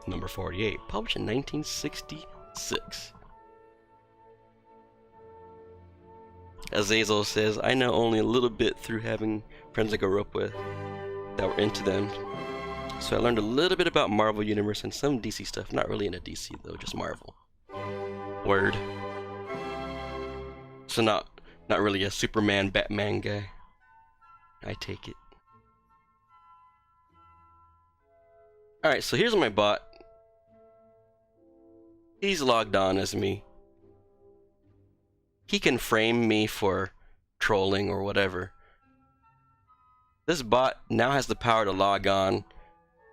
number 48, published in 1966. Azazel says, "I know only a little bit through having friends I grew up with that were into them. So I learned a little bit about Marvel Universe and some DC stuff. Not really into DC though, just Marvel." Word. So not really a Superman, Batman guy. I take it. Alright, so here's my bot. He's logged on as me. He can frame me for trolling or whatever. This bot now has the power to log on,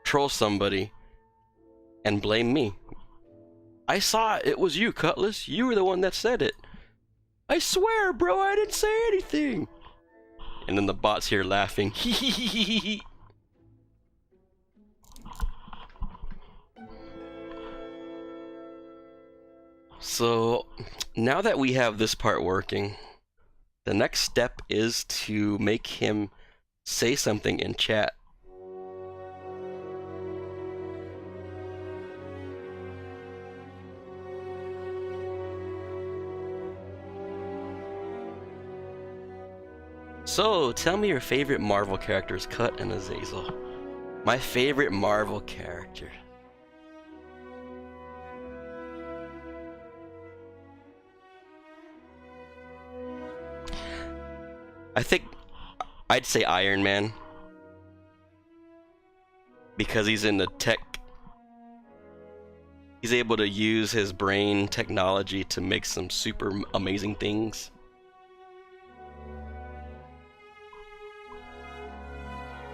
troll somebody, and blame me. "I saw it. It was you, Cutlass. You were the one that said it." I swear, bro, I didn't say anything. And then the bot's here laughing. Hee. So now that we have this part working, the next step is to make him say something in chat. So, tell me your favorite Marvel characters, Cut and Azazel. My favorite Marvel character. I think I'd say Iron Man. Because he's in the tech. He's able to use his brain technology to make some super amazing things.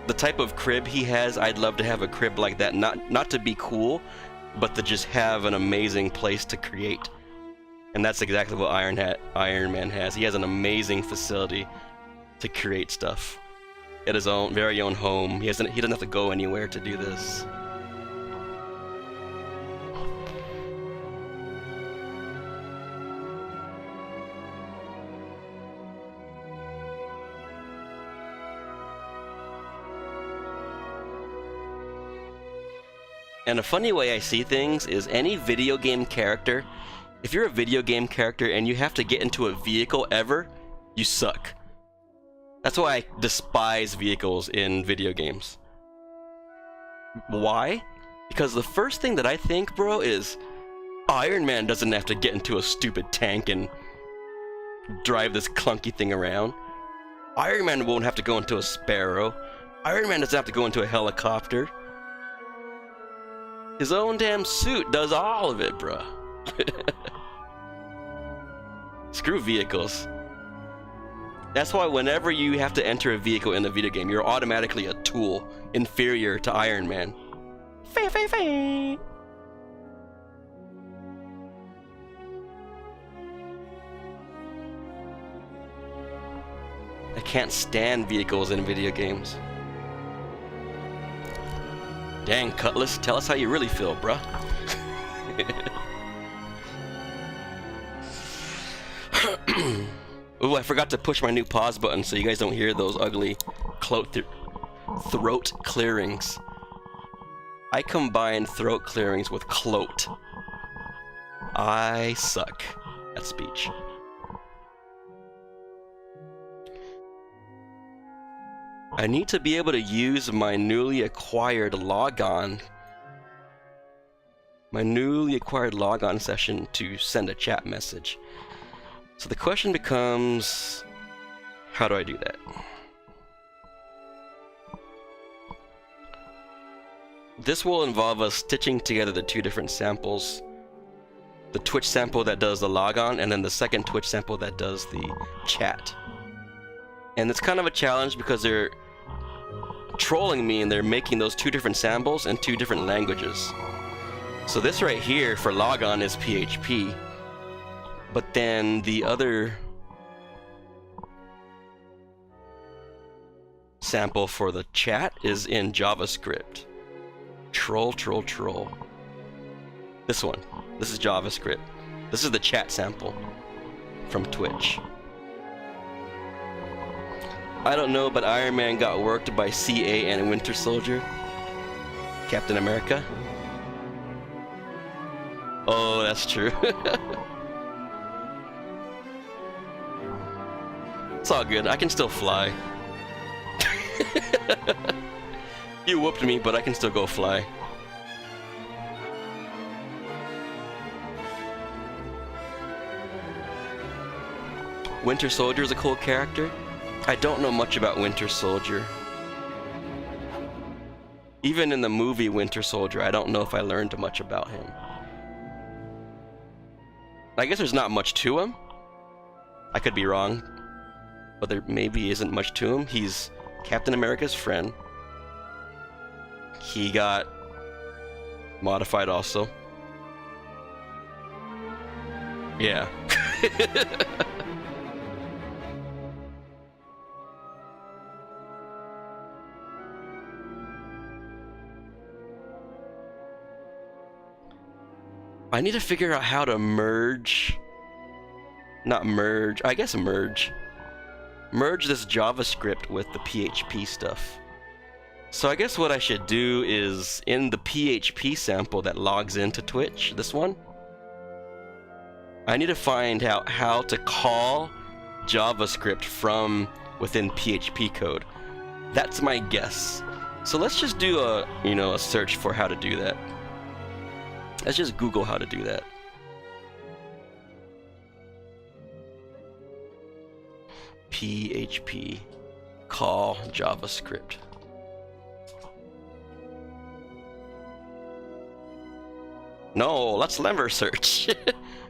The type of crib he has, I'd love to have a crib like that. Not to be cool, but to just have an amazing place to create. And that's exactly what Iron Man has. He has an amazing facility to create stuff at his own very own home. He doesn't have to go anywhere to do this. And a funny way I see things is any video game character, if you're a video game character and you have to get into a vehicle ever, you suck. That's why I despise vehicles in video games. Why? Because the first thing that I think, bro, is Iron Man doesn't have to get into a stupid tank and drive this clunky thing around. Iron Man won't have to go into a Sparrow. Iron Man doesn't have to go into a helicopter. His own damn suit does all of it, bruh. Screw vehicles. That's why whenever you have to enter a vehicle in a video game, you're automatically a tool inferior to Iron Man. Fee. I can't stand vehicles in video games. Dang, Cutlass, tell us how you really feel, bruh. Ooh, I forgot to push my new pause button so you guys don't hear those ugly throat clearings. I combine throat clearings with cloat. I suck at speech. I need to be able to use my newly acquired logon session to send a chat message. So the question becomes, how do I do that? This will involve us stitching together the two different samples. The Twitch sample that does the logon, and then the second Twitch sample that does the chat. And it's kind of a challenge because they're trolling me and they're making those two different samples in two different languages. So this right here for logon is PHP, but then the other sample for the chat is in JavaScript. Troll. This one. This is JavaScript. This is the chat sample from Twitch. I don't know, but Iron Man got worked by CA and Winter Soldier. Captain America. Oh, that's true. It's all good. I can still fly. You whooped me, but I can still go fly. Winter Soldier is a cool character. I don't know much about Winter Soldier. Even in the movie Winter Soldier, I don't know if I learned much about him. I guess there's not much to him. I could be wrong, but there maybe isn't much to him. He's Captain America's friend. He got modified also. Yeah. I need to figure out how to merge. Not merge, I guess merge. Merge this JavaScript with the PHP stuff. So I guess what I should do is in the PHP sample that logs into Twitch, this one, I need to find out how to call JavaScript from within PHP code. That's my guess. So let's just do a, a search for how to do that. Let's just Google how to do that. PHP call JavaScript. No, let's never search.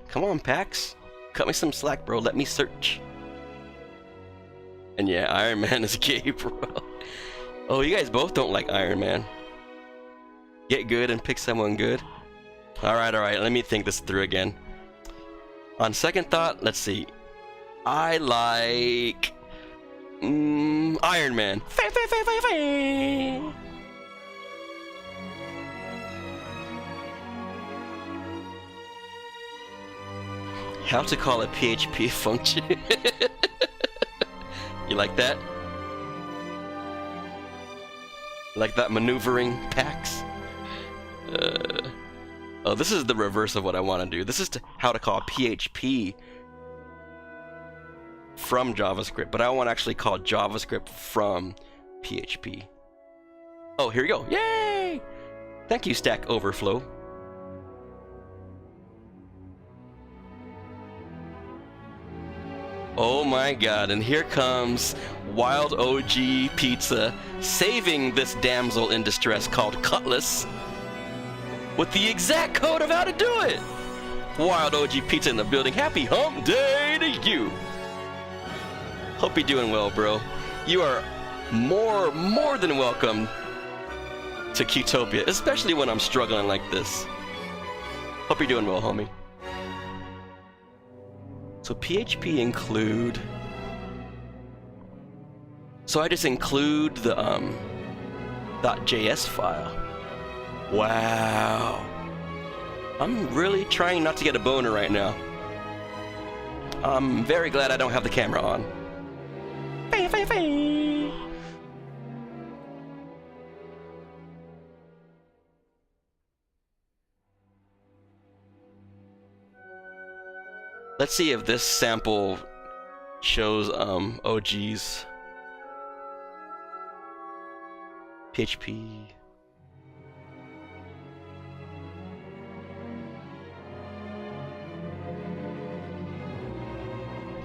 Come on, Pax. Cut me some slack, bro. Let me search. And yeah, Iron Man is gay, bro. Oh, you guys both don't like Iron Man. Get good and pick someone good. Alright, let me think this through again. On second thought, let's see. I like... Iron Man. How to call a PHP function. You like that? Like that maneuvering, Pax? Oh, this is the reverse of what I want to do. This is how to call PHP from JavaScript, but I want to actually call JavaScript from PHP. Oh, here we go. Yay! Thank you, Stack Overflow. Oh my god, and here comes Wild OG Pizza saving this damsel in distress called Cutlass with the exact code of how to do it. Wild OG Pizza in the building. Happy hump day to you. Hope you're doing well, bro. You are more than welcome to Qtopia, especially when I'm struggling like this. Hope you're doing well, homie. So PHP include. So I just include the .js file. Wow. I'm really trying not to get a boner right now. I'm very glad I don't have the camera on. Let's see if this sample shows OG's PHP.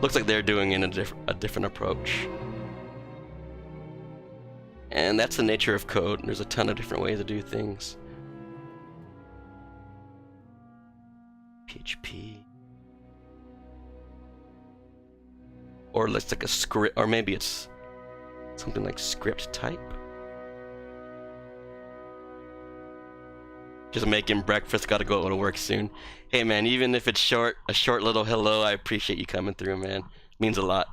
Looks like they're doing in a different approach. And that's the nature of code. There's a ton of different ways to do things. PHP. Or it's like a script, or maybe it's something like script type. Just making breakfast, gotta go to work soon. Hey man, even if it's short, a short little hello, I appreciate you coming through, man. Means a lot.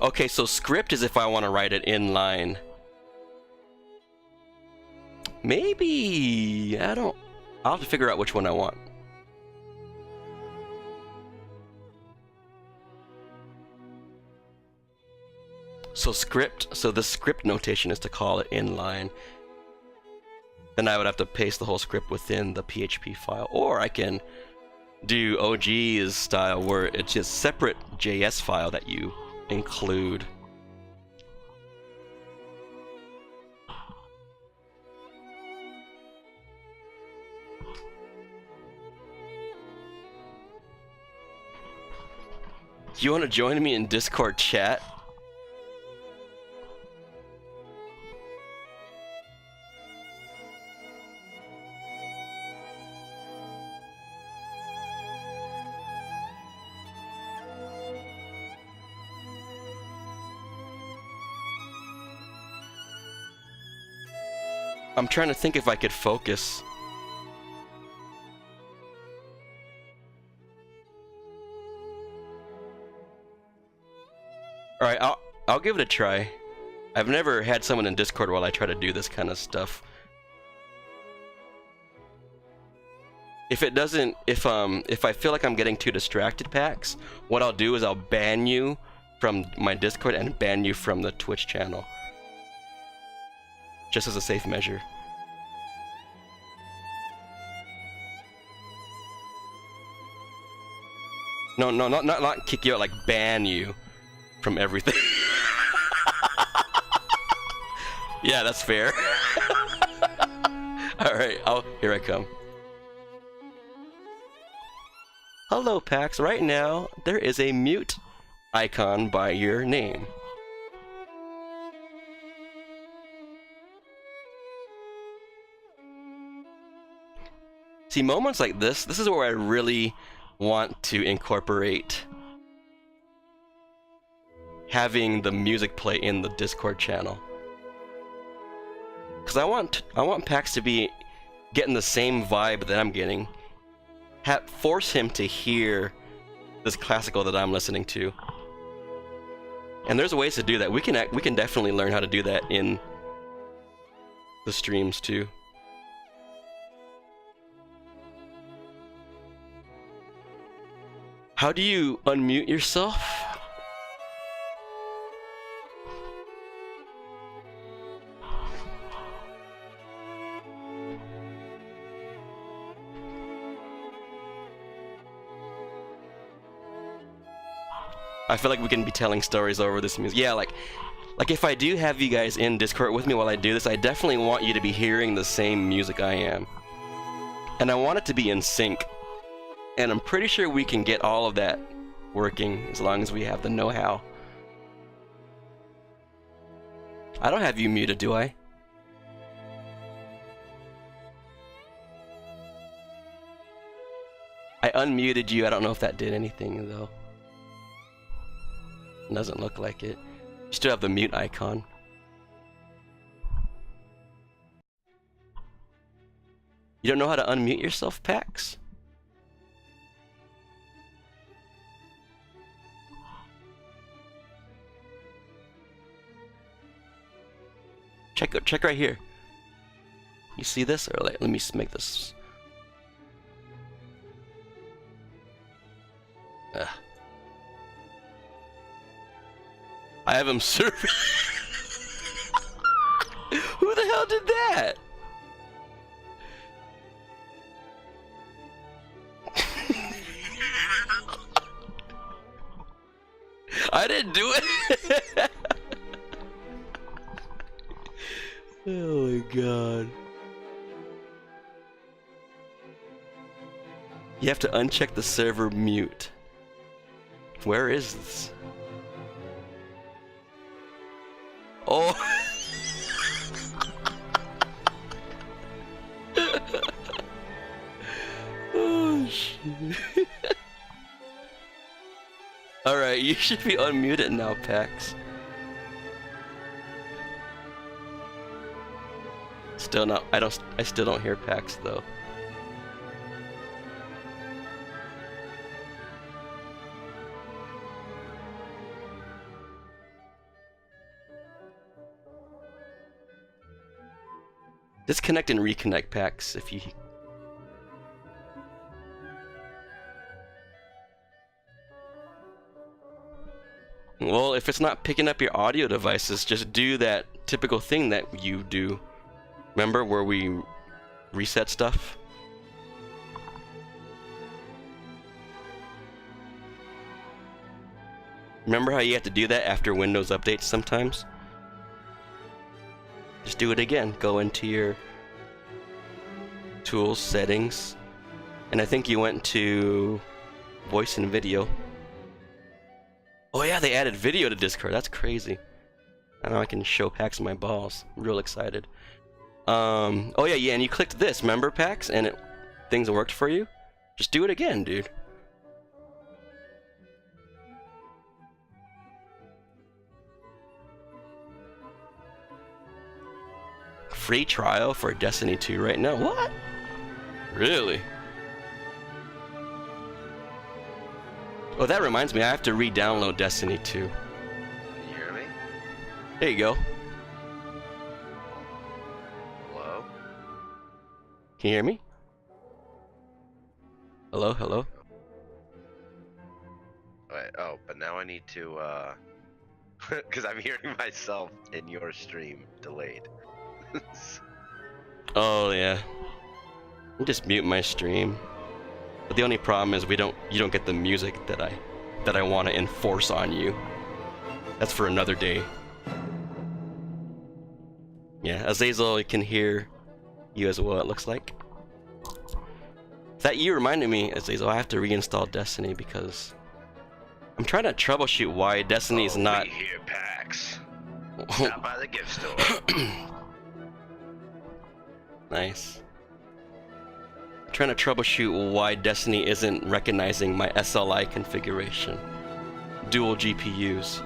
Okay, so script is if I want to write it in line. Maybe, I'll have to figure out which one I want. So the script notation is to call it inline. Then I would have to paste the whole script within the PHP file. Or I can do OG's style where it's just separate JS file that you include. You want to join me in Discord chat? I'm trying to think if I could focus. Alright, I'll give it a try. I've never had someone in Discord while I try to do this kind of stuff. If it doesn't, if I feel like I'm getting too distracted, Pax, what I'll do is I'll ban you from my Discord and ban you from the Twitch channel. Just as a safe measure. No, not kick you out, like ban you from everything. Yeah, that's fair. Alright, here I come. Hello, Pax. Right now, there is a mute icon by your name. See, moments like this is where I really want to incorporate having the music play in the Discord channel. Because I want Pax to be getting the same vibe that I'm getting. Force him to hear this classical that I'm listening to. And there's ways to do that. We can definitely learn how to do that in the streams too. How do you unmute yourself? I feel like we can be telling stories over this music. Yeah, like if I do have you guys in Discord with me while I do this, I definitely want you to be hearing the same music I am. And I want it to be in sync. And I'm pretty sure we can get all of that working as long as we have the know-how. I don't have you muted, do I? I unmuted you. I don't know if that did anything, though. Doesn't look like it. You still have the mute icon. You don't know how to unmute yourself, Pax? Check right here. You see this? Or let me make this. I have him serving. Who the hell did that? I didn't do it. Oh my god. You have to uncheck the server mute. Where is this? Oh. Oh shit. Alright, you should be unmuted now, Pax. Still not, I still don't hear Pax though. Disconnect and reconnect, Pax, if you... Well, if it's not picking up your audio devices, just do that typical thing that you do. Remember where we reset stuff? Remember how you have to do that after Windows updates sometimes? Just do it again. Go into your tools, settings, and I think you went to voice and video. Oh yeah, they added video to Discord. That's crazy. I know I can show Pax my balls. I'm real excited. Oh yeah, and you clicked this, remember, Pax? And things worked for you? Just do it again, dude. Free trial for Destiny 2 right now. What? Really? Oh, that reminds me, I have to re-download Destiny 2. Can you hear me? There you go. Can you hear me? Hello, hello. Wait, oh, but now I need to, because I'm hearing myself in your stream delayed. Oh yeah. I'm just mute my stream. But the only problem is you don't get the music that I want to enforce on you. That's for another day. Yeah, Azazel can hear you as well, it looks like. That you reminded me, Azazel, I have to reinstall Destiny because I'm trying to troubleshoot why Destiny is not. We hear PAX. Stop by the gift store. Nice. Trying to troubleshoot why Destiny isn't recognizing my SLI configuration. Dual GPUs.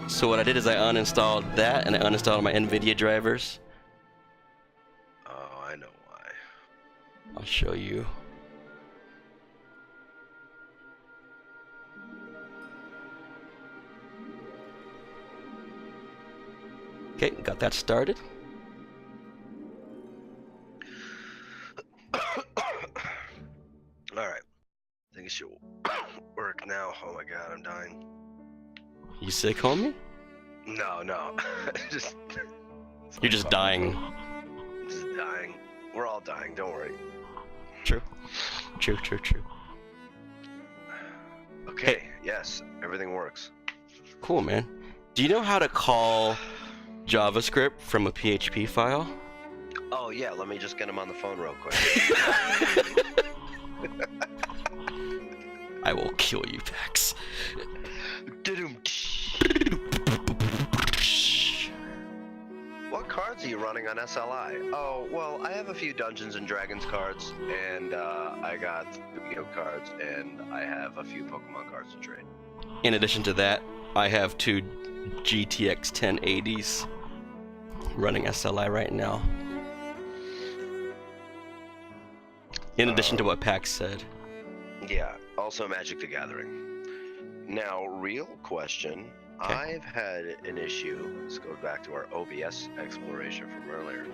So what I did is I uninstalled that and I uninstalled my NVIDIA drivers. Oh, I know why. I'll show you. Okay, got that started. Alright. I think it should work now. Oh my god, I'm dying. You sick, homie? No. just. You're just dying. Just dying. We're all dying, don't worry. True. Okay, yes, everything works. Cool, man. Do you know how to call JavaScript from a PHP file? Oh yeah, let me just get him on the phone real quick. I will kill you, Pax. What cards are you running on SLI? Oh, well, I have a few Dungeons and Dragons cards, and I got Yu-Gi-Oh cards, and I have a few Pokemon cards to trade. In addition to that, I have two GTX 1080s running SLI right now. In addition to what Pax said. Yeah, also Magic the Gathering. Now, real question. Okay. I've had an issue. Let's go back to our OBS exploration from earlier.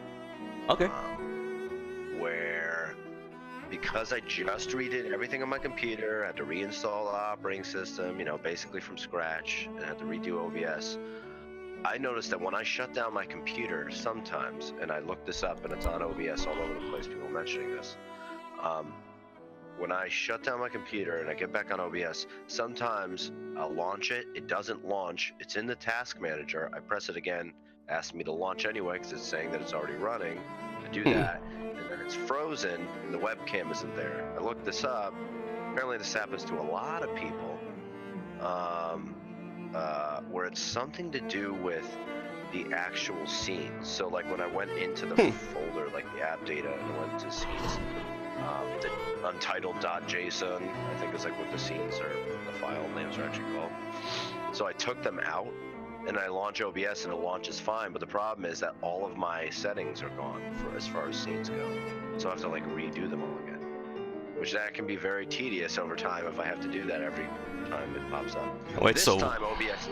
Okay. Where, because I just redid everything on my computer, had to reinstall the operating system, you know, basically from scratch, and had to redo OBS. I noticed that when I shut down my computer sometimes, and I looked this up and it's on OBS all over the place, people mentioning this, when I shut down my computer and I get back on OBS, sometimes I'll launch it, it doesn't launch, it's in the task manager, I press it again, asks me to launch anyway because it's saying that it's already running, I do that, and then it's frozen and the webcam isn't there. I looked this up, apparently this happens to a lot of people, where it's something to do with the actual scenes. So like when I went into the folder, like the app data, and went to scenes, the untitled.json, I think is like what the scenes are, the file names are actually called. So I took them out and I launch OBS and it launches fine, but the problem is that all of my settings are gone for as far as scenes go. So I have to like redo them all again, which that can be very tedious over time if I have to do that every time it pops up. Wait, this so time OBS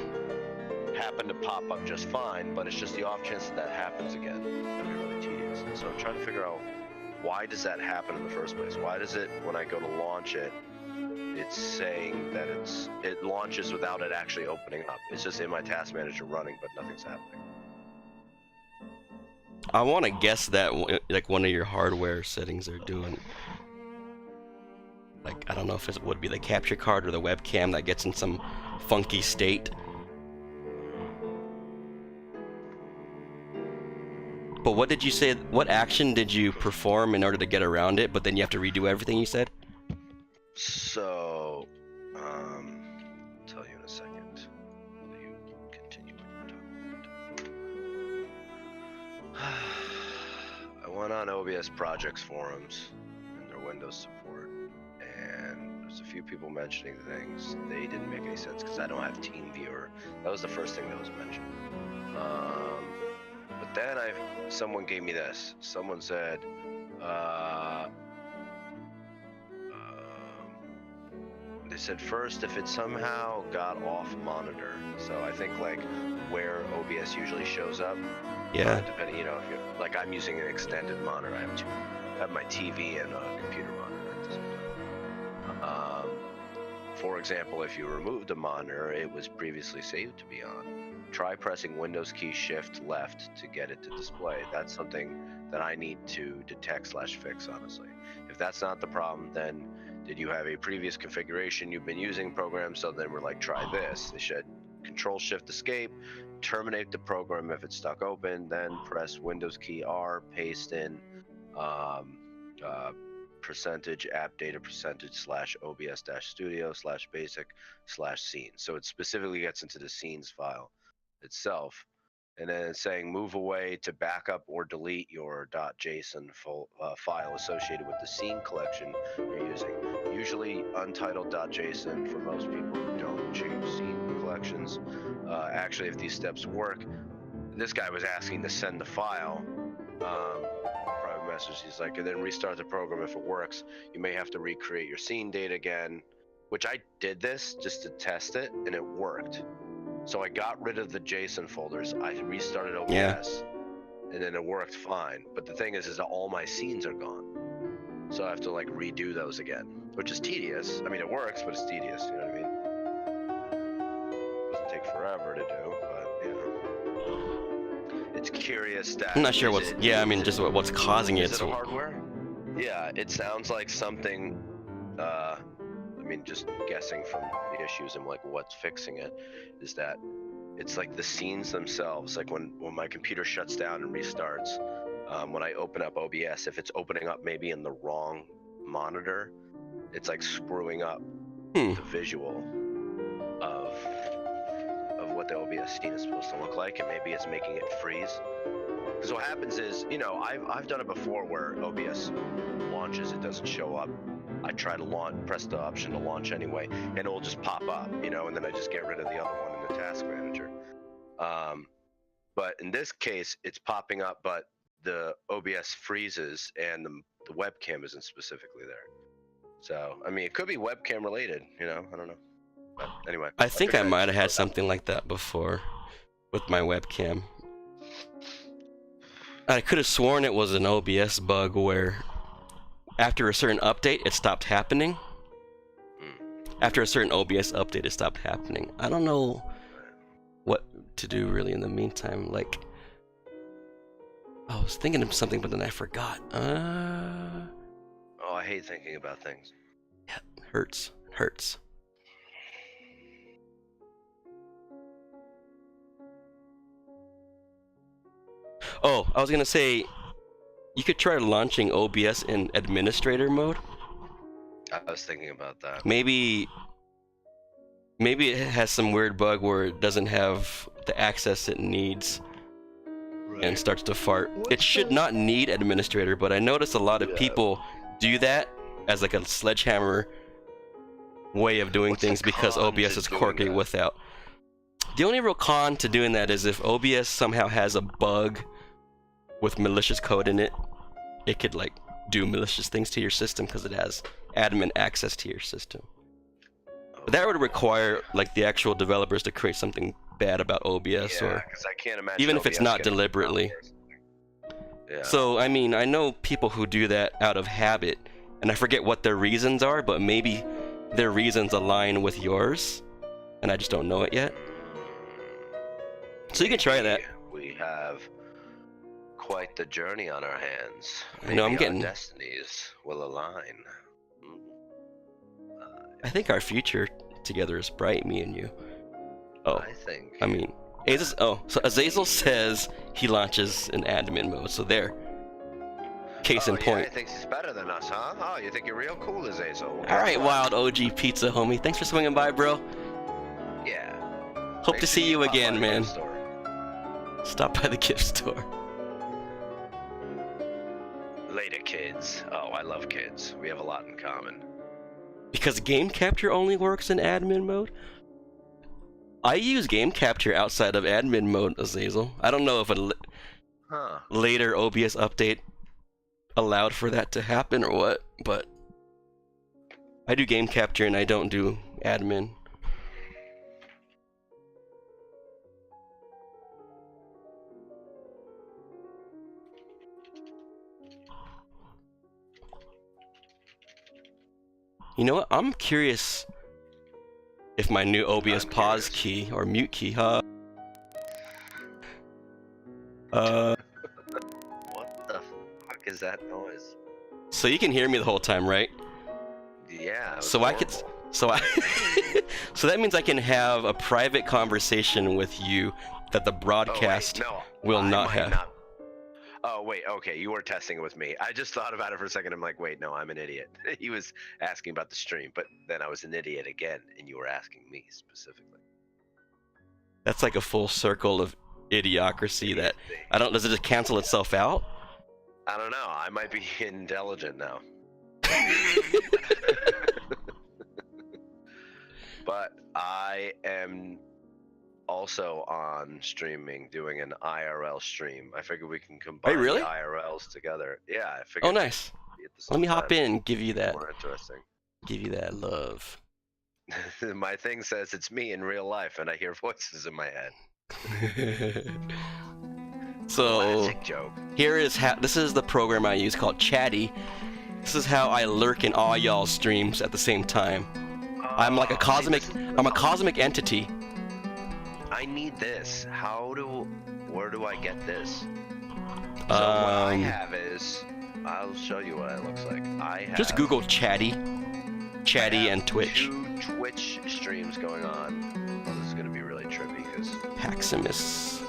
happened to pop up just fine, but it's just the off chance that that happens again. That'd be really tedious. So I'm trying to figure out, why does that happen in the first place? Why does it, when I go to launch it, it's saying that it launches without it actually opening up? It's just in my task manager running, but nothing's happening. I want to guess that like one of your hardware settings are doing. Like, I don't know if it would be the capture card or the webcam that gets in some funky state. But what did you say? What action did you perform in order to get around it? But then you have to redo everything you said? So, I'll tell you in a second. You continue what you're talking about. I went on OBS projects forums and their Windows support, and there's a few people mentioning things. They didn't make any sense because I don't have TeamViewer. That was the first thing that was mentioned. But then someone gave me this. Someone said, they said first, if it somehow got off monitor, so I think like where OBS usually shows up. Yeah. Depending, you know, if you're like I'm using an extended monitor. I have my TV and a computer monitor at the same time. For example, if you remove the monitor, it was previously saved to be on. Try pressing Windows key Shift left to get it to display. That's something that I need to detect/fix, honestly. If that's not the problem, then did you have a previous configuration you've been using program? So then we're like, try this. They should Control Shift Escape, terminate the program if it's stuck open, then press Windows key R, paste in percentage app data percentage / OBS studio / basic / scene. So it specifically gets into the scenes file itself. And then it's saying move away to backup or delete your .json file associated with the scene collection you're using. Usually untitled .json for most people who don't change scene collections. Actually, if these steps work, this guy was asking to send the file. Private message, he's like, and then restart the program if it works. You may have to recreate your scene data again, which I did this just to test it, and it worked. So I got rid of the JSON folders. I restarted OBS, and then it worked fine. But the thing is that all my scenes are gone. So I have to like redo those again, which is tedious. I mean, it works, but it's tedious. You know what I mean? Doesn't take forever to do, but you know, it's curious that. I'm not sure what's. I mean, just what's causing it. Is it hardware? Yeah, it sounds like something. I mean, just guessing from the issues and like what's fixing it, is that it's like the scenes themselves. Like when my computer shuts down and restarts, when I open up OBS, if it's opening up maybe in the wrong monitor, it's like screwing up the visual of what the OBS scene is supposed to look like, and maybe it's making it freeze. Because what happens is, you know, I've done it before where OBS launches, it doesn't show up. I try to press the option to launch anyway, and it'll just pop up, you know, and then I just get rid of the other one in the task manager. But in this case, it's popping up, but the OBS freezes and the webcam isn't specifically there. So, I mean, it could be webcam related, you know, I don't know. But anyway. I think I might have had something like that before with my webcam. I could have sworn it was an OBS bug where after a certain update, it stopped happening. After a certain OBS update, it stopped happening. I don't know what to do really in the meantime. Like, I was thinking of something, but then I forgot. Oh, I hate thinking about things. Yeah, it hurts. It hurts. Oh, I was gonna say, you could try launching OBS in administrator mode. I was thinking about that. Maybe it has some weird bug where it doesn't have the access it needs and starts to fart. It should not need administrator, but I notice a lot of people do that as like a sledgehammer way of doing things because OBS is quirky without. The only real con to doing that is if OBS somehow has a bug with malicious code in it, it could like do malicious things to your system because it has admin access to your system. But that would require like the actual developers to create something bad about OBS, or I can't imagine even if it's not deliberately. Yeah. So I mean, I know people who do that out of habit, and I forget what their reasons are, but maybe their reasons align with yours, and I just don't know it yet. So you can try that. We have quite the journey on our hands. I know, I'm getting. Our destinies will align. I think our future together is bright, me and you. Oh, I mean, so Azazel says he launches in admin mode, so there. Case in point. Yeah, he thinks he's better than us, huh? Oh, you think you're real cool, Azazel? All right, Wild OG Pizza, homie. Thanks for swinging by, bro. Yeah. Hope to see you again, man. Stop by the gift store. Later, kids. Oh, I love kids. We have a lot in common. Because game capture only works in admin mode? I use game capture outside of admin mode, Azazel. I don't know if a later OBS update allowed for that to happen or what, but I do game capture and I don't do admin. You know what? I'm curious if my new OBS pause key or mute key, What the fuck is that noise? so you can hear me the whole time, right? Yeah. It was So I could, horrible. so I, so that means I can have a private conversation with you that the broadcast will not have. Oh wait, okay, you were testing it with me. I just thought about it for a second. I'm like, wait, no, I'm an idiot. He was asking about the stream, but then I was an idiot again, and you were asking me specifically. That's like a full circle of idiocracy that I don't. Does it just cancel itself out? I don't know. I might be intelligent now. But I am also on streaming, doing an IRL stream. I figured we can combine really? the IRLs together. Yeah, I figured. Oh, nice. Let me hop in and give you that. More interesting. Give you that love. My thing says it's me in real life, and I hear voices in my head. So Classic joke. here is how. This is the program I use called Chatty. This is how I lurk in all y'all's streams at the same time. I'm like a cosmic. I'm a cosmic entity. I need this. Where do I get this? So what I have is, I'll show you what it looks like. I have Just Google Chatty and Twitch. 2 Twitch streams going on. Oh, this is gonna be really trippy because Paximus.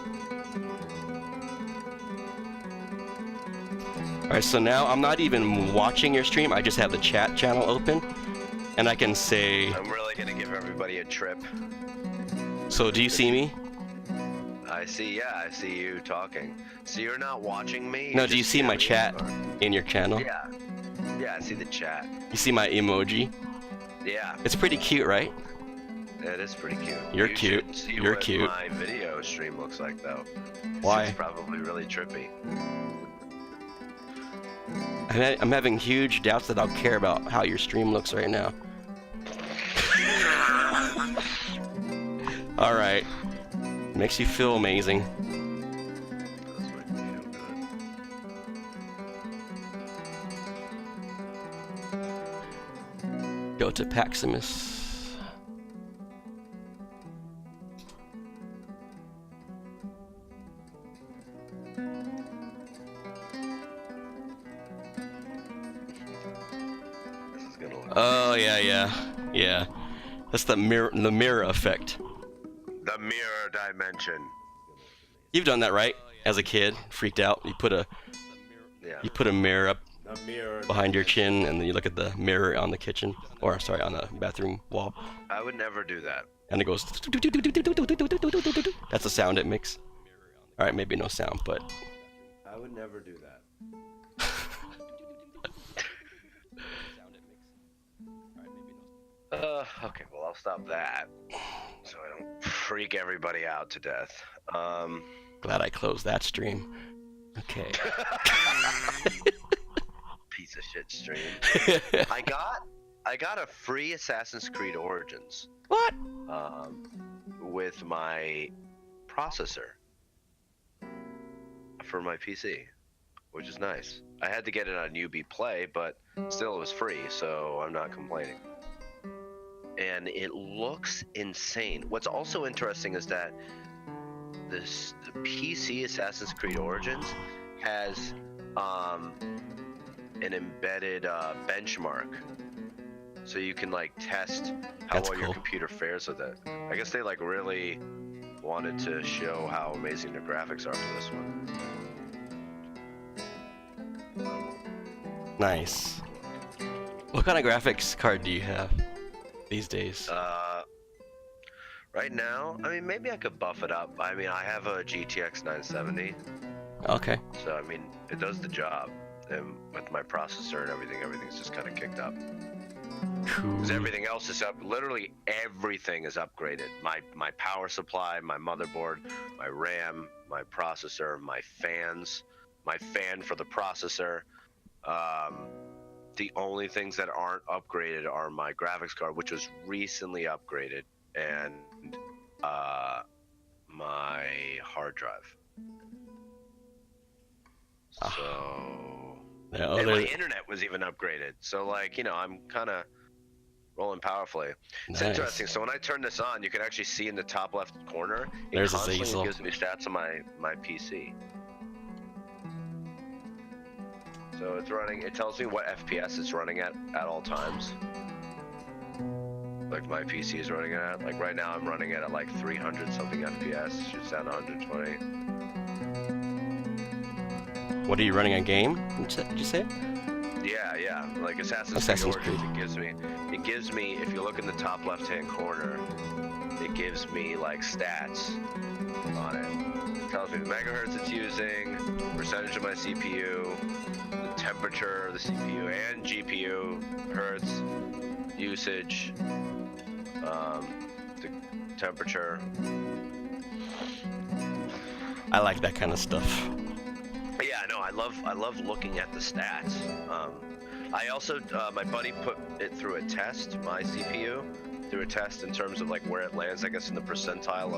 Alright, so now I'm not even watching your stream, I just have the chat channel open. And I can say... I'm really gonna give everybody a trip. So do you see me? I see you talking. So you're not watching me? No, do you see my chat in your channel? Yeah. Yeah, I see the chat. You see my emoji? Yeah. It's pretty cute, right? It is pretty cute. You're You cute. should see You're what cute. my video stream looks like, though. Why? It's probably really trippy. I'm having huge doubts that I'll care about how your stream looks right now. Alright. Makes you feel amazing. Does make me feel good. Go to Paximus. This is gonna look Oh yeah. That's the mirror effect. the mirror dimension. You've done that, right? As a kid, freaked out. You put a mirror up behind your chin, and then you look at the mirror on the kitchen, or sorry, on the bathroom wall, I would never do that. and it goes. That's the sound it makes. All right, maybe no sound, but. I would never do that. Okay, well, I'll stop that. So I don't freak everybody out to death. Glad I closed that stream. Okay. Piece of shit stream. I got a free Assassin's Creed Origins. What? With my processor for my PC, which is nice. I had to get it on UB Play, but still it was free, so I'm not complaining. And it looks insane. What's also interesting is that the PC Assassin's Creed Origins has an embedded benchmark, so you can like test how That's well your cool. computer fares with it. I guess they like really wanted to show how amazing the graphics are for this one. Nice. What kind of graphics card do you have these days? Right now, I mean, maybe I could buff it up. I mean, I have a GTX 970, Okay. so I mean, it does the job. And with my processor and everything's just kind of kicked up. Cool. Because everything else is up. Literally everything is upgraded. My power supply, my motherboard, my RAM, my processor, my fans, my fan for the processor, the only things that aren't upgraded are my graphics card, which was recently upgraded, and my hard drive. So, Yeah, and my internet was even upgraded. So, like, you know, I'm kind of rolling powerfully. It's Nice. interesting. So when I turn this on, you can actually see in the top left corner, it There's constantly Azazel. gives me stats on my PC. So it's running, it tells me what FPS it's running at all times. Like my PC is running at, like right now I'm running at like 300 something FPS, shoots down to 120. What are you running a game? Did you say? Yeah, like Assassin's Assassin's Creed Origins, it gives me, if you look in the top left-hand corner, it gives me like stats on it. It tells me the megahertz it's using, percentage of my CPU, the temperature of the CPU and GPU, hertz, usage, the temperature. I like that kind of stuff. Yeah, no, I love looking at the stats. I also, my buddy put it through a test, my CPU, through a test in terms of like where it lands, I guess, in the percentile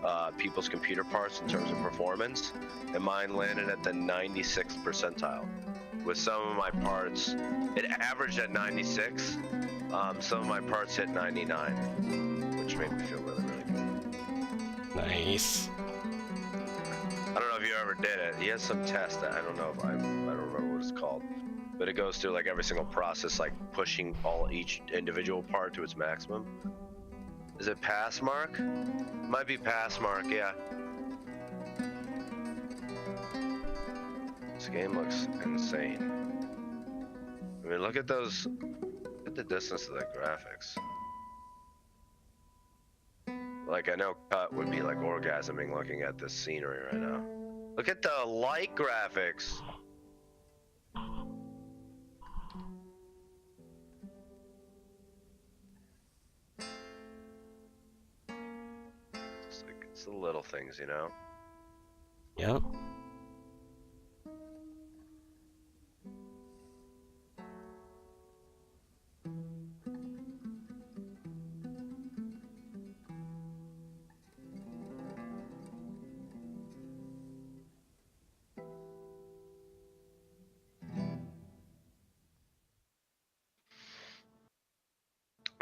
of people's computer parts in terms of performance, and mine landed at the 96th percentile. With some of my parts, it averaged at 96. Some of my parts hit 99, which made me feel really, really good. Nice. I don't know if you ever did it. He has some test that I don't know if I don't remember what it's called, but it goes through like every single process, like pushing each individual part to its maximum. Is it pass mark? Might be pass mark, yeah. This game looks insane. I mean, look at those. Look at the distance of the graphics. Like, I know Cut would be like orgasming looking at this scenery right now. Look at the light graphics. It's the little things, you know? Yep.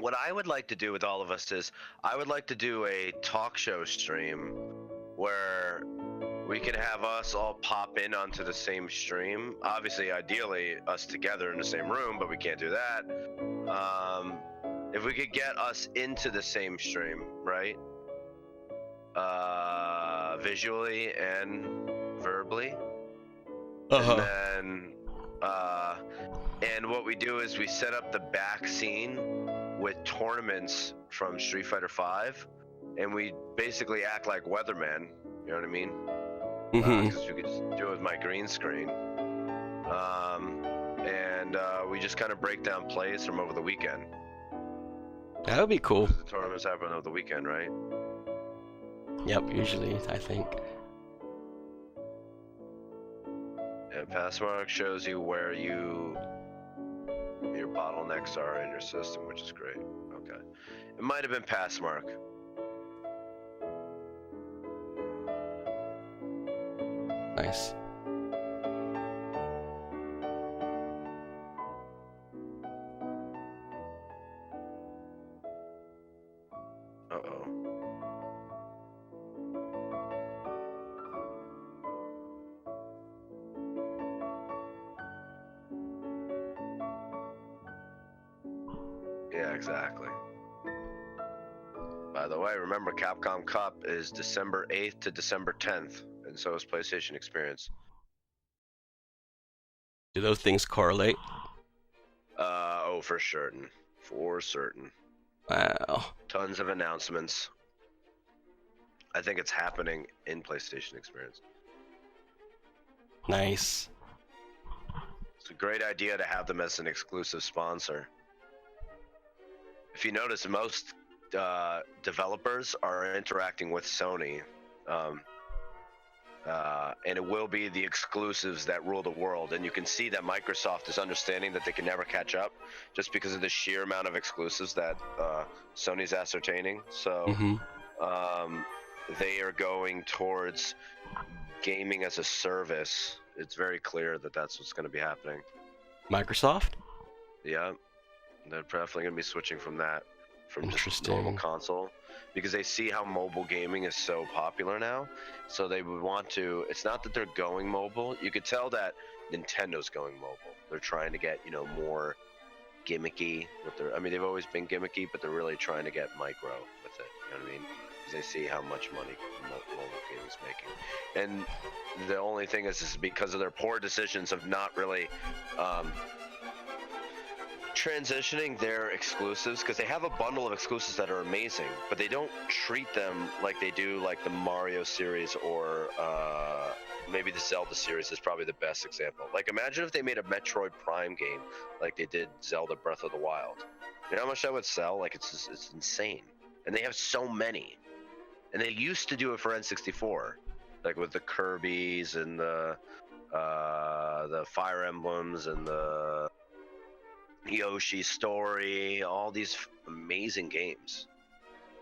What I would like to do with all of us is, I would like to do a talk show stream where we could have us all pop in onto the same stream. Obviously, ideally, us together in the same room, but we can't do that. If we could get us into the same stream, right? Visually and verbally. Uh-huh. And then, and what we do is we set up the back scene with tournaments from Street Fighter V, and we basically act like weathermen. You know what I mean? Because we could just do it with my green screen. And we just kind of break down plays from over the weekend. That would be cool. The tournaments happen over the weekend, right? Yep, usually, I think. Yeah, Passmark shows you where your bottlenecks are in your system, which is great. Okay. It might have been Passmark. Nice. Uh-oh. Yeah, exactly. By the way, remember Capcom Cup is December 8th to December 10th, and so is PlayStation Experience. Do those things correlate? Oh, for certain. For certain. Wow. Tons of announcements. I think it's happening in PlayStation Experience. Nice. It's a great idea to have them as an exclusive sponsor. If you notice, most developers are interacting with Sony. and it will be the exclusives that rule the world. And you can see that Microsoft is understanding that they can never catch up, just because of the sheer amount of exclusives that Sony's ascertaining. So they are going towards gaming as a service. It's very clear that that's what's going to be happening. Microsoft? Yeah, they're definitely going to be switching from that, from just normal console, because they see how mobile gaming is so popular now. So they would want to. It's not that they're going mobile. You could tell that Nintendo's going mobile. They're trying to get, you know, more gimmicky with their. I mean, they've always been gimmicky, but they're really trying to get micro with it. You know what I mean? Because they see how much money mobile gaming's making. And the only thing is because of their poor decisions of not really transitioning their exclusives, because they have a bundle of exclusives that are amazing, but they don't treat them like they do like the Mario series, or maybe the Zelda series is probably the best example. Like, imagine if they made a Metroid Prime game like they did Zelda Breath of the Wild. You know how much that would sell? Like, it's insane. And they have so many. And they used to do it for N64, like with the Kirby's and the Fire Emblems and the Yoshi's Story, all these amazing games.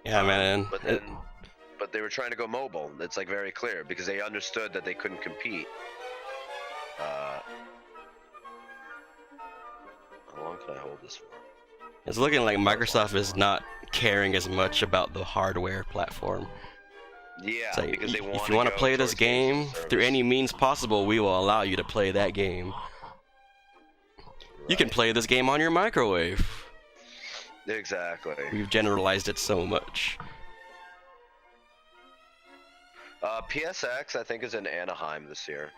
Yeah, man. But they were trying to go mobile. It's like very clear, because they understood that they couldn't compete. How long can I hold this for? It's looking like Microsoft is not caring as much about the hardware platform. Yeah, like, because they want. If you want to play this game through any means possible, we will allow you to play that game. You can play this game on your microwave. Exactly. We've generalized it so much. PSX, I think, is in Anaheim this year.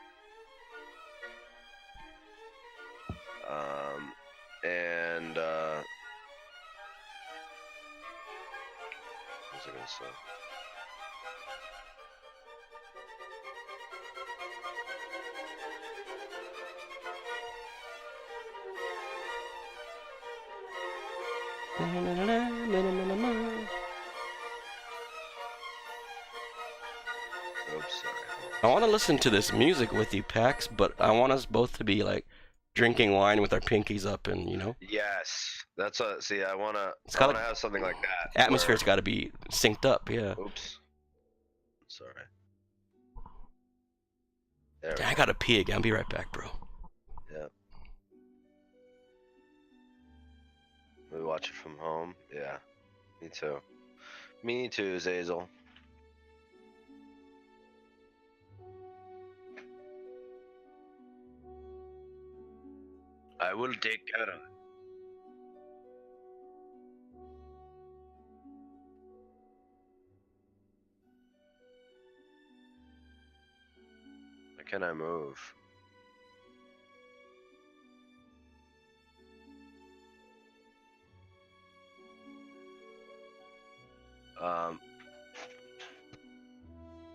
And what was I gonna say? Oops, sorry. I want to listen to this music with you, Pax, but I want us both to be like drinking wine with our pinkies up, and you know. Yes, that's what. See, I wanna have something like that. Atmosphere's got to be synced up, yeah. Oops. Sorry. I gotta pee again. I'll be right back, bro. Yeah. We watch it from home. Yeah. Me too. Me too, Zazel. I will take care of it. Why can't I move?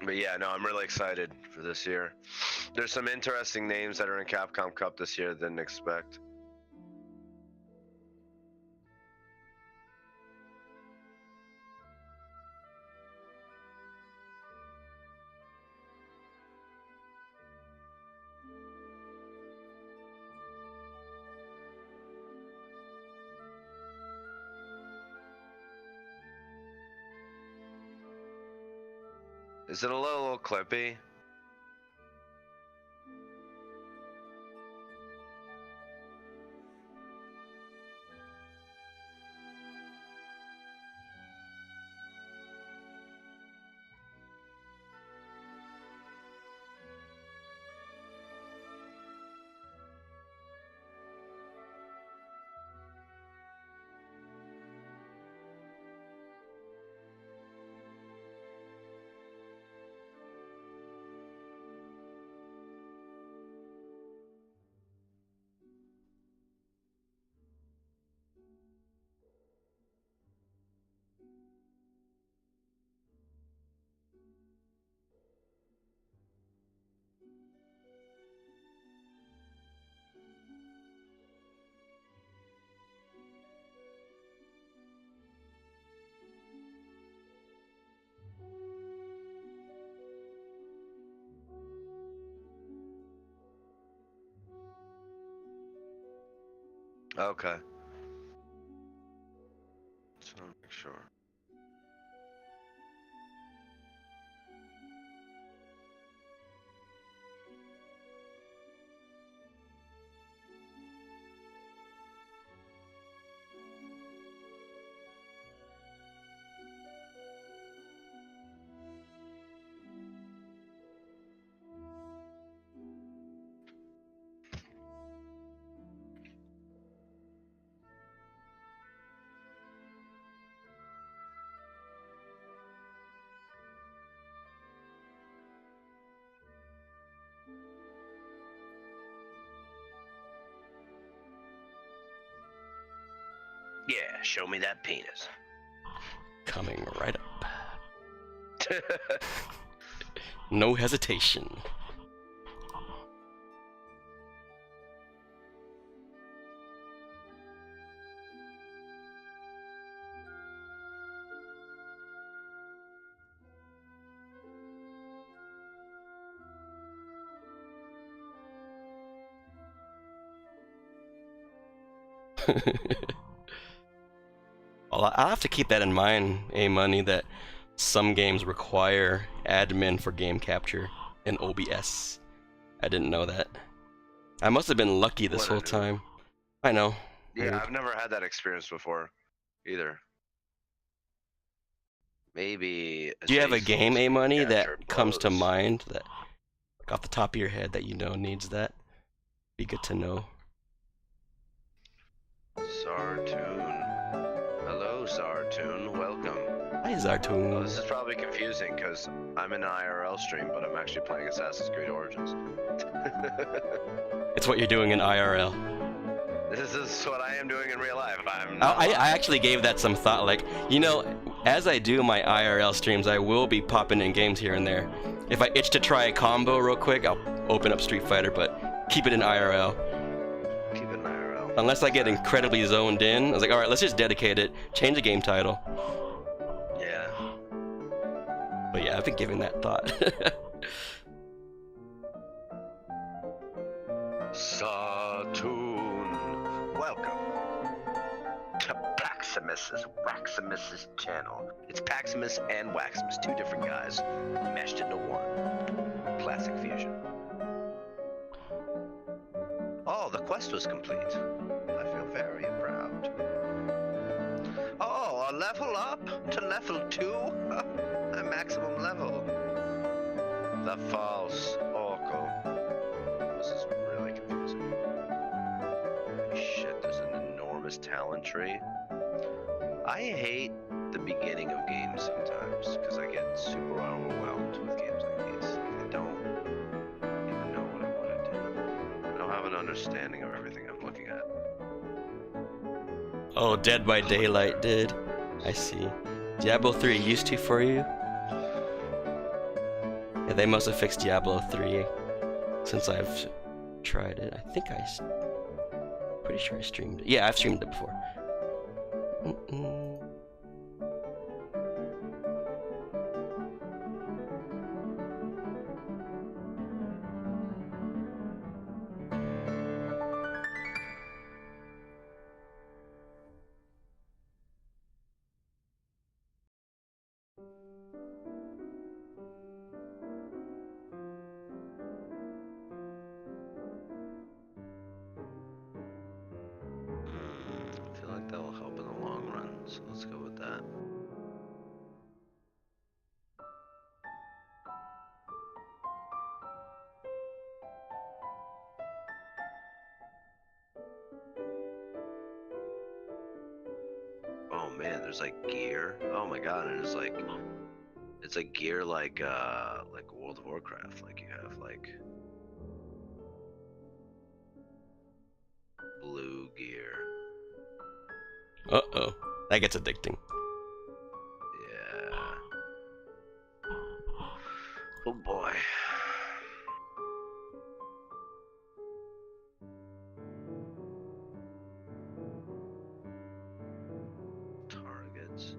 But yeah, no, I'm really excited for this year. There's some interesting names that are in Capcom Cup this year that I didn't expect. Is it a little clippy? Okay. Just want to make sure. Yeah, show me that penis. Coming right up. No hesitation. Well, I'll have to keep that in mind, A-Money, that some games require admin for game capture in OBS. I didn't know that. I must have been lucky this whole time. I know. Yeah, Weird. I've never had that experience before, either. Maybe. Do you have a game, A-Money, capture that comes to blows. mind, that off the top of your head, that you know needs that? Be good to know. Zartoon. Hello, Zartoon. Welcome. Hi, Zartoon. Oh, this is probably confusing because I'm in an IRL stream, but I'm actually playing Assassin's Creed Origins. It's what you're doing in IRL. This is what I am doing in real life. I actually gave that some thought. Like, you know, as I do my IRL streams, I will be popping in games here and there. If I itch to try a combo real quick, I'll open up Street Fighter, but keep it in IRL. Keep it in IRL. Unless I get incredibly zoned in, I was like, all right, let's just dedicate it, change the game title. Yeah. But yeah, I've been giving that thought. Zartoon. Welcome to Paximus's channel. It's Paximus and Waximus, two different guys meshed into one. Classic fusion. Oh, the quest was complete. I feel very proud. Oh, a level up to level 2? A maximum level. The false oracle. This is really confusing. Holy shit, there's an enormous talent tree. I hate the beginning of games sometimes because I get super overwhelmed with games like these. I don't even know what I want to do. I don't have an understanding of everything I'm looking at. Oh, Dead by Daylight did. I see. Diablo 3 used to for you? Yeah, they must have fixed Diablo 3 since I've tried it. I think pretty sure I streamed it. Yeah, I've streamed it before. I feel like that will help in the long run, so let's go with that. Oh man, there's like gear. Oh my god, and it's like gear like World of Warcraft. Like you have like blue gear. Uh-oh. That gets addicting. Yeah. Oh boy. Targets.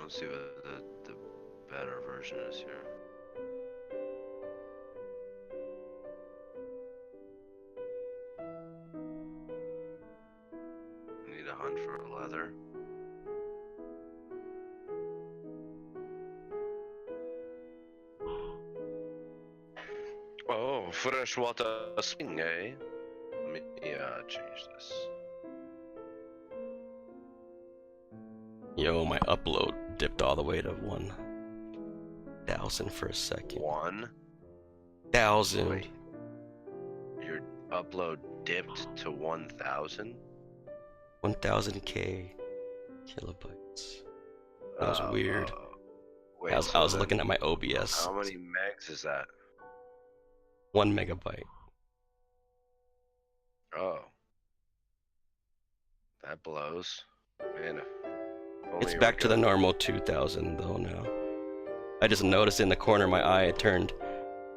Let's see what the better version is here. Need to hunt for leather. Oh, freshwater spring, eh? Let me change this. Yo, my upload dipped all the way to 1,000 for a second. 1,000. Wait. Your upload dipped to 1,000? 1,000k kilobytes. That was weird. Wait, I was looking at my OBS. How many megs is that? 1 megabyte. Oh. That blows. Man, if only It's you back were to the good. normal 2,000 though now. I just noticed in the corner of my eye it turned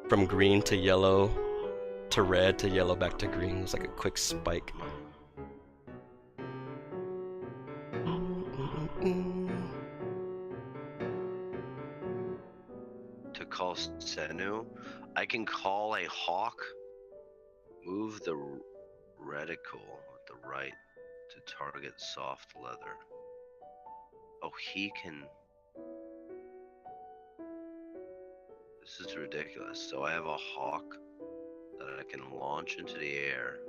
from green to yellow to red to yellow back to green. It was like a quick spike. To call Senu, I can call a hawk. Move the reticle at the right to target soft leather. Oh, he can. This is ridiculous. So I have a hawk that I can launch into the air.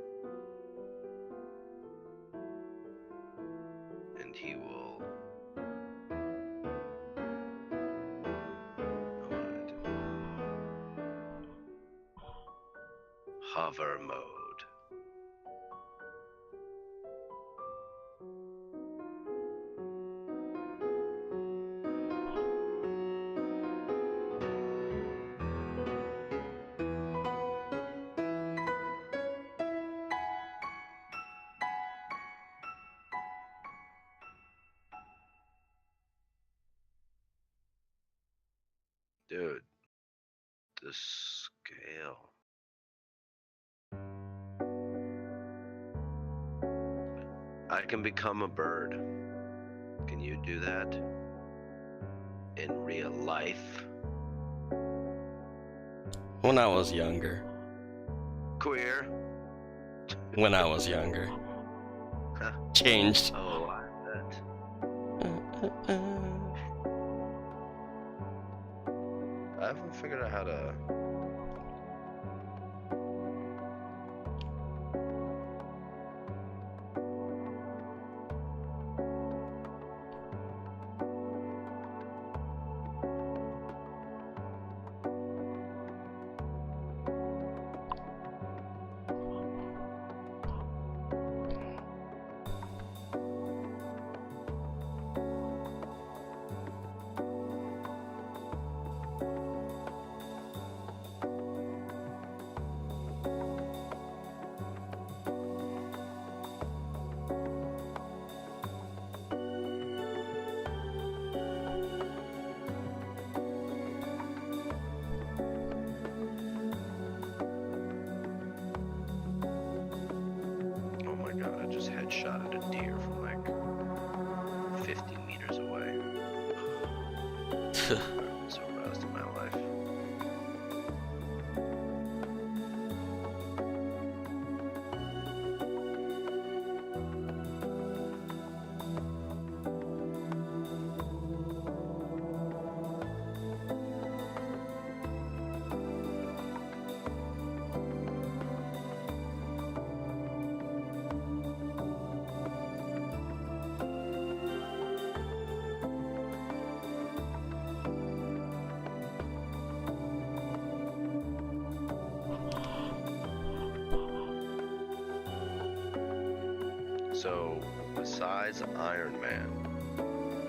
And he will. What do I do? Hover mode. Dude, the scale. I can become a bird. Can you do that? In real life? When I was younger. Queer? When I was younger. Changed. Oh, I bet. I haven't figured out how to. Oh my god, I just headshotted a deer from like 50 meters away. I've been so roused in my life. So, besides Iron Man,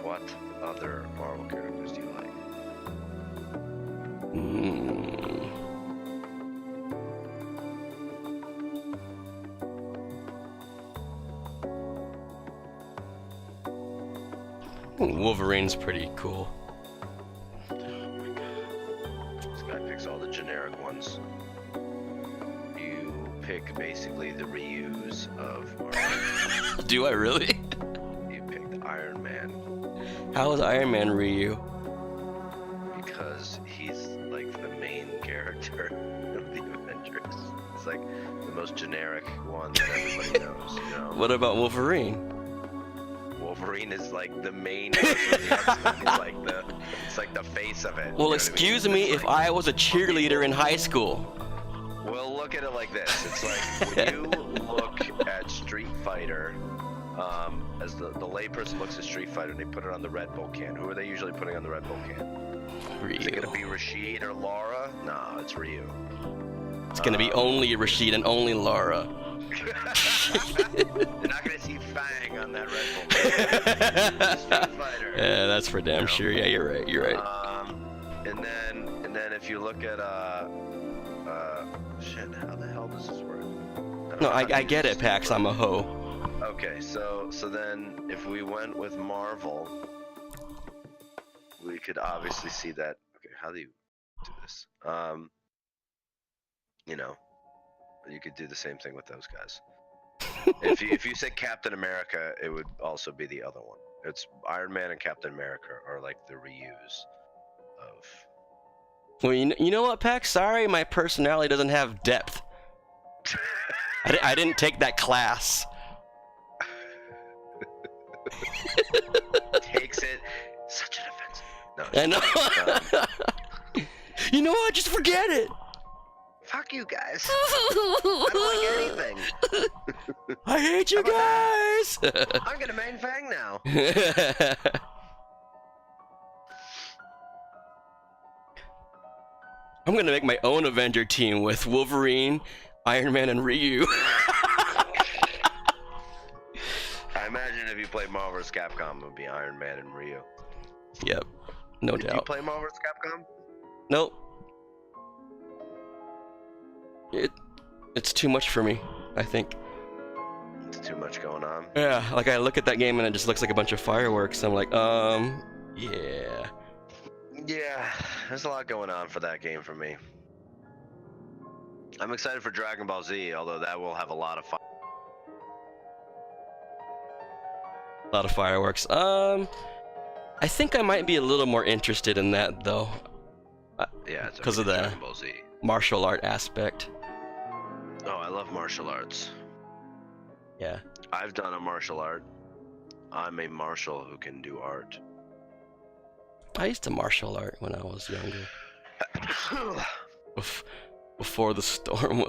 what other Marvel characters do you like? Wolverine's pretty cool. This guy picks all the generic ones. You pick basically the reuse of Marvel. Do I really? You picked Iron Man. How is Iron Man Ryu? Because he's like the main character of the Avengers. It's like the most generic one that everybody knows, you know? What about Wolverine? Wolverine is like the main person of the X-Men. It's like the face of it. Well, excuse me if I was a cheerleader in high school. Well, look at it like this. It's like when you look at Street Fighter, as the layperson looks at Street Fighter and they put it on the Red Bull can. Who are they usually putting on the Red Bull can? Ryu. Is it gonna be Rashid or Laura? No, it's Ryu. It's gonna be only Rashid and only Laura. You're not gonna see Fang on that Red Bull. Street Fighter. Yeah, that's for damn sure. Yeah, you're right. You're right. And then if you look at shit, how the hell does this work? No, I get it, Pax. I'm a hoe. Okay, so then if we went with Marvel, we could obviously see that. Okay, how do you do this? You know, you could do the same thing with those guys. if you said Captain America, it would also be the other one. It's Iron Man and Captain America are like the reuse of. Well, you know what, Pax? Sorry, my personality doesn't have depth. I didn't take that class. Takes it such an offense. No, I know. You know what? Just forget it. Fuck you guys. I don't like anything. I hate you guys. I'm gonna main Fang now. I'm gonna make my own Avenger team with Wolverine, Iron Man, and Ryu. I imagine if you played Marvel vs. Capcom, it would be Iron Man and Ryu. Yep, no Did doubt. you play Marvel vs. Capcom? Nope. It's too much for me, I think. It's too much going on. Yeah, like I look at that game and it just looks like a bunch of fireworks. I'm like, yeah. Yeah, there's a lot going on for that game for me. I'm excited for Dragon Ball Z, although that will have a lot of fun. A lot of fireworks. I think I might be a little more interested in that though. Yeah, it's because of the Dragon Ball Z. Martial art aspect. Oh, I love martial arts. Yeah. I've done a martial art. I'm a martial who can do art. I used to martial art when I was younger. Before the storm.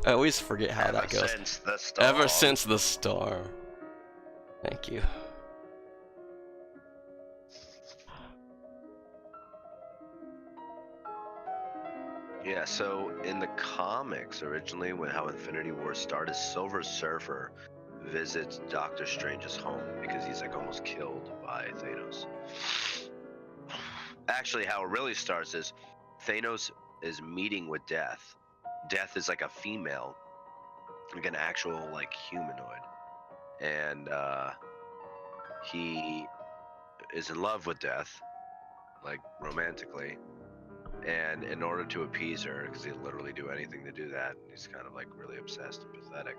I always forget how that goes. Since the storm. Ever since the storm. Thank you. Yeah, so in the comics, originally, when how Infinity War started, Silver Surfer visits Doctor Strange's home because he's like almost killed by Thanos. Actually, how it really starts is Thanos is meeting with Death. Death is like a female, like an actual like humanoid, and he is in love with Death, like romantically. And in order to appease her, because he'd literally do anything to do that, and he's kind of like really obsessed and pathetic,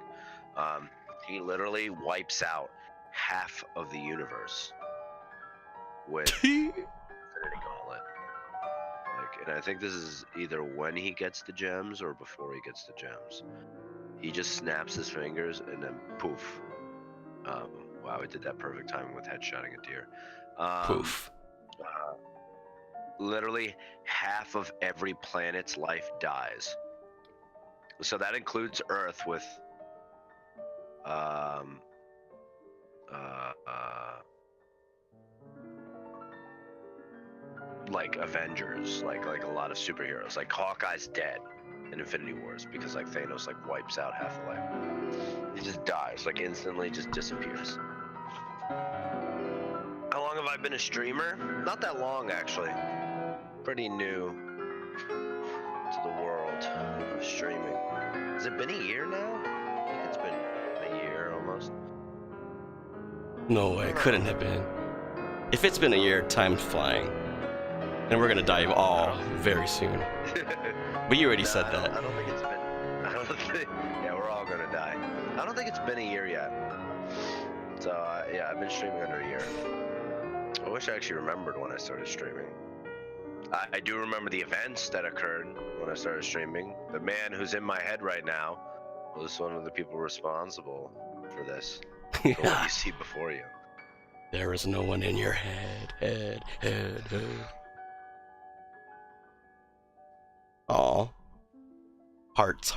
he literally wipes out half of the universe with Infinity Gauntlet. Like, and I think this is either when he gets the gems or before he gets the gems. He just snaps his fingers and then poof. Wow, he did that perfect timing with headshotting a deer. Poof. Literally half of every planet's life dies. So that includes Earth with like Avengers, like a lot of superheroes. Like Hawkeye's dead in Infinity Wars because like Thanos like wipes out half of life. He just dies, like instantly just disappears. How long have I been a streamer? Not that long, actually. Pretty new to the world of streaming. Has it been a year now? I think it's been a year almost. No way, it couldn't have been. If it's been a year, time's flying. And we're gonna die all very soon. But you already said that. I don't think it's been. I don't think. Yeah, we're all gonna die. I don't think it's been a year yet. So yeah, I've been streaming under a year. I wish I actually remembered when I started streaming. I do remember the events that occurred when I started streaming. The man who's in my head right now was one of the people responsible for this. For what you see before you. There is no one in your head. Head. Aw. Hearts.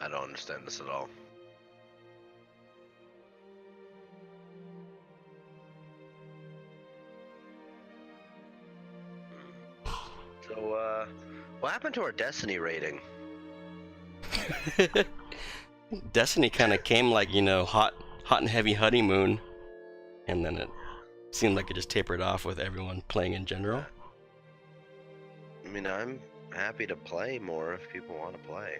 I don't understand this at all. So, what happened to our Destiny rating? Destiny kind of came like, you know, hot and heavy honeymoon, and then it seemed like it just tapered off with everyone playing in general. I mean, I'm happy to play more if people want to play.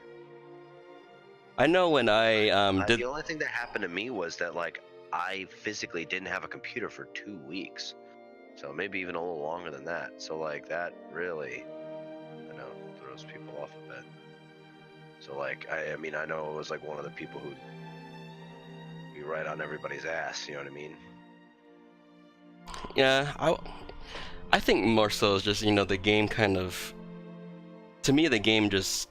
I know when I did. The only thing that happened to me was that, like, I physically didn't have a computer for 2 weeks. So maybe even a little longer than that. So, like, that really, you know, throws people off a bit. So, like, I mean, I know it was, like, one of the people who'd be right on everybody's ass, you know what I mean? Yeah, I think more so is just, you know, the game kind of, to me, the game just,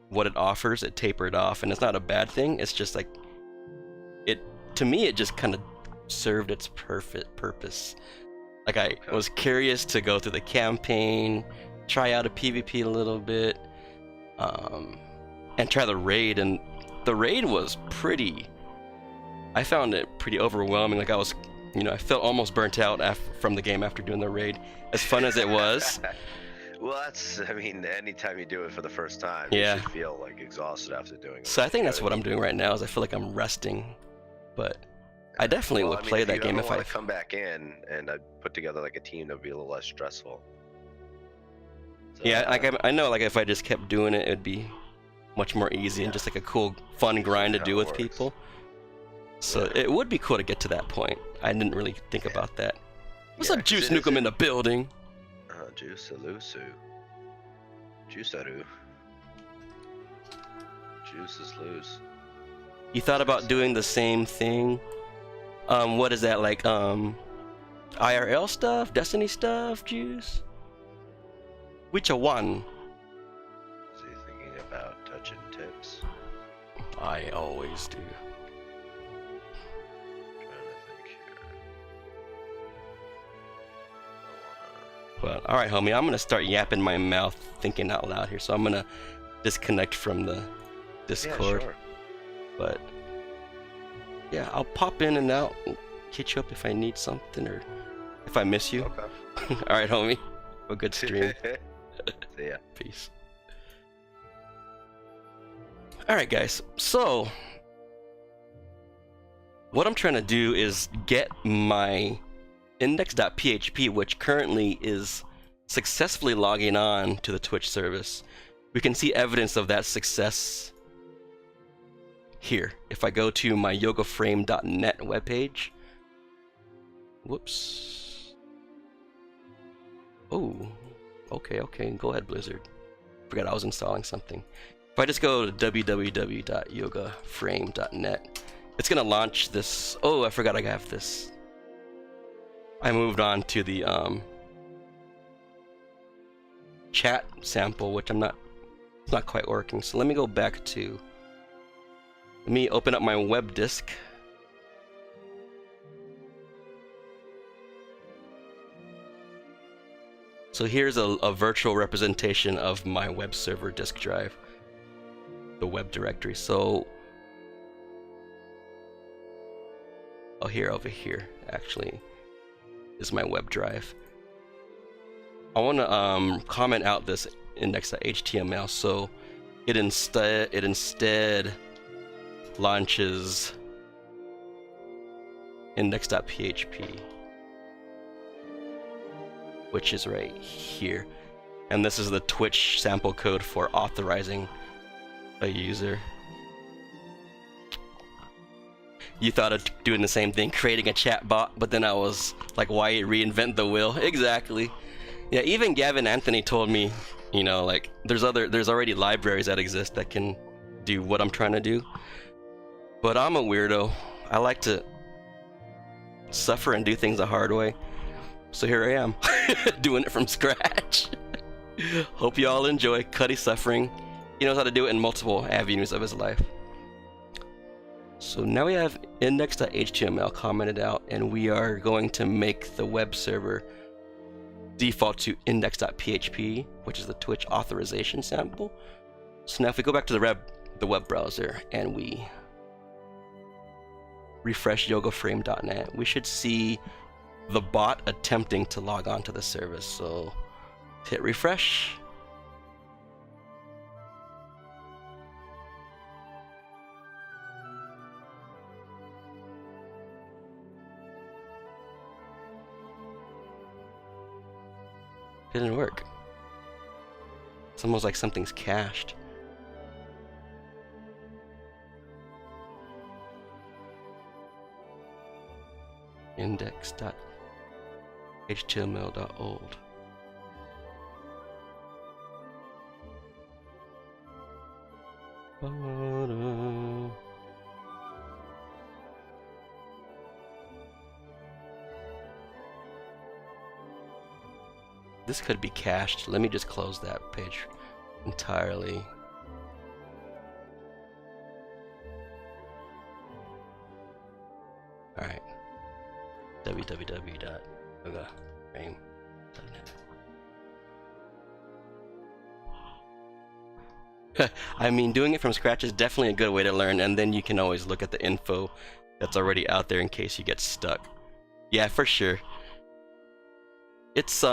what it offers, it tapered off, and it's not a bad thing. It's just like, to me, it just kind of served its perfect purpose. Like, I was curious to go through the campaign, try out a PvP a little bit, and try the raid, and the raid was I found it pretty overwhelming. Like, I was, you know, I felt almost burnt out from the game after doing the raid. As fun as it was. Well, I mean, anytime you do it for the first time, yeah, you should feel, like, exhausted after doing it. So I think that's what I'm doing right now, is I feel like I'm resting. But I definitely would play that game if I come back in and I put together, like, a team that would be a little less stressful. So, yeah, like I know, like, if I just kept doing it, it'd be much more easy and just like a cool, fun grind to do with people. So it would be cool to get to that point. I didn't really think about that. What's up, Juice Nukem in the building? Juice Alusu. Juice Aru. Juice is loose. You thought about doing the same thing? What is that, like, IRL stuff? Destiny stuff, Juice? Which one? Is he thinking about touching tips? I always do. But alright, homie, I'm gonna start yapping my mouth thinking out loud here, so I'm gonna disconnect from the Discord. Yeah, sure. But yeah, I'll pop in and out and hit you up if I need something or if I miss you. Okay. Alright, homie. Have a good stream. See ya. Peace. Alright, guys, so what I'm trying to do is get my index.php, which currently is successfully logging on to the Twitch service. We can see evidence of that success here. If I go to my yogaframe.net webpage. Whoops. Oh, okay, go ahead, Blizzard. Forgot I was installing something. If I just go to www.yogaframe.net, it's gonna launch this. Oh, I forgot I have this. I moved on to the chat sample, which it's not quite working. So let me go back to, let me open up my web disk. So here's a virtual representation of my web server disk drive, the web directory. So, over here, actually, is my web drive. I want to comment out this index.html, so it instead launches index.php, which is right here, and this is the Twitch sample code for authorizing a user. You thought of doing the same thing, creating a chat bot, but then I was like, why reinvent the wheel? Exactly. Yeah, even Gavin Anthony told me, you know, like, there's already libraries that exist that can do what I'm trying to do. But I'm a weirdo. I like to suffer and do things the hard way. So here I am, doing it from scratch. Hope you all enjoy Cuddy suffering. He knows how to do it in multiple avenues of his life. So now we have index.html commented out, and we are going to make the web server default to index.php, which is the Twitch authorization sample. So now if we go back to the the web browser and we refresh yogaframe.net, we should see the bot attempting to log on to the service. So hit refresh. Didn't work. It's almost like something's cached. Index.html.old. This could be cached. Let me just close that page entirely. Alright. www.yogaframe.net. I mean, doing it from scratch is definitely a good way to learn, and then you can always look at the info that's already out there in case you get stuck. Yeah, for sure. It's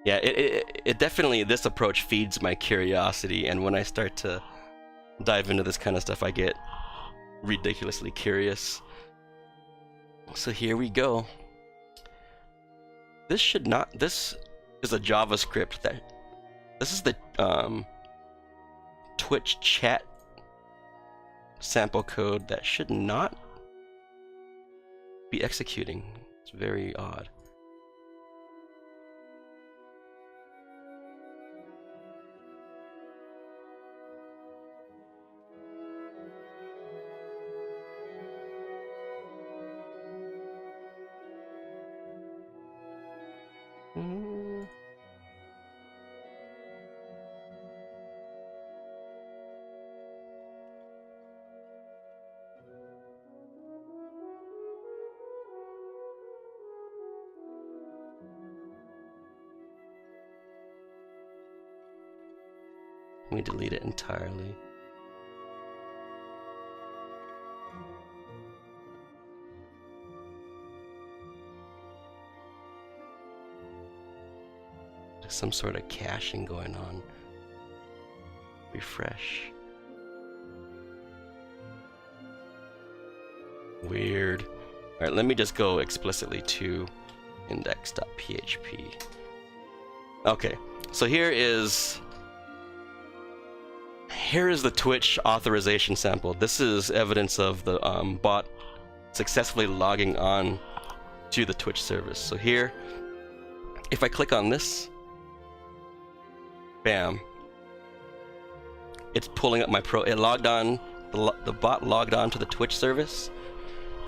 yeah, it definitely, this approach feeds my curiosity, and when I start to dive into this kind of stuff, I get ridiculously curious. So here we go. This should not, this is a JavaScript that, this is the Twitch chat sample code that should not be executing. It's very odd. Let me delete it entirely. There's some sort of caching going on. Refresh. Weird. Alright, let me just go explicitly to index.php. Okay, so here is the Twitch authorization sample. This is evidence of the bot successfully logging on to the Twitch service. So here, if I click on this, bam, it's pulling up my it logged on, the bot logged on to the Twitch service.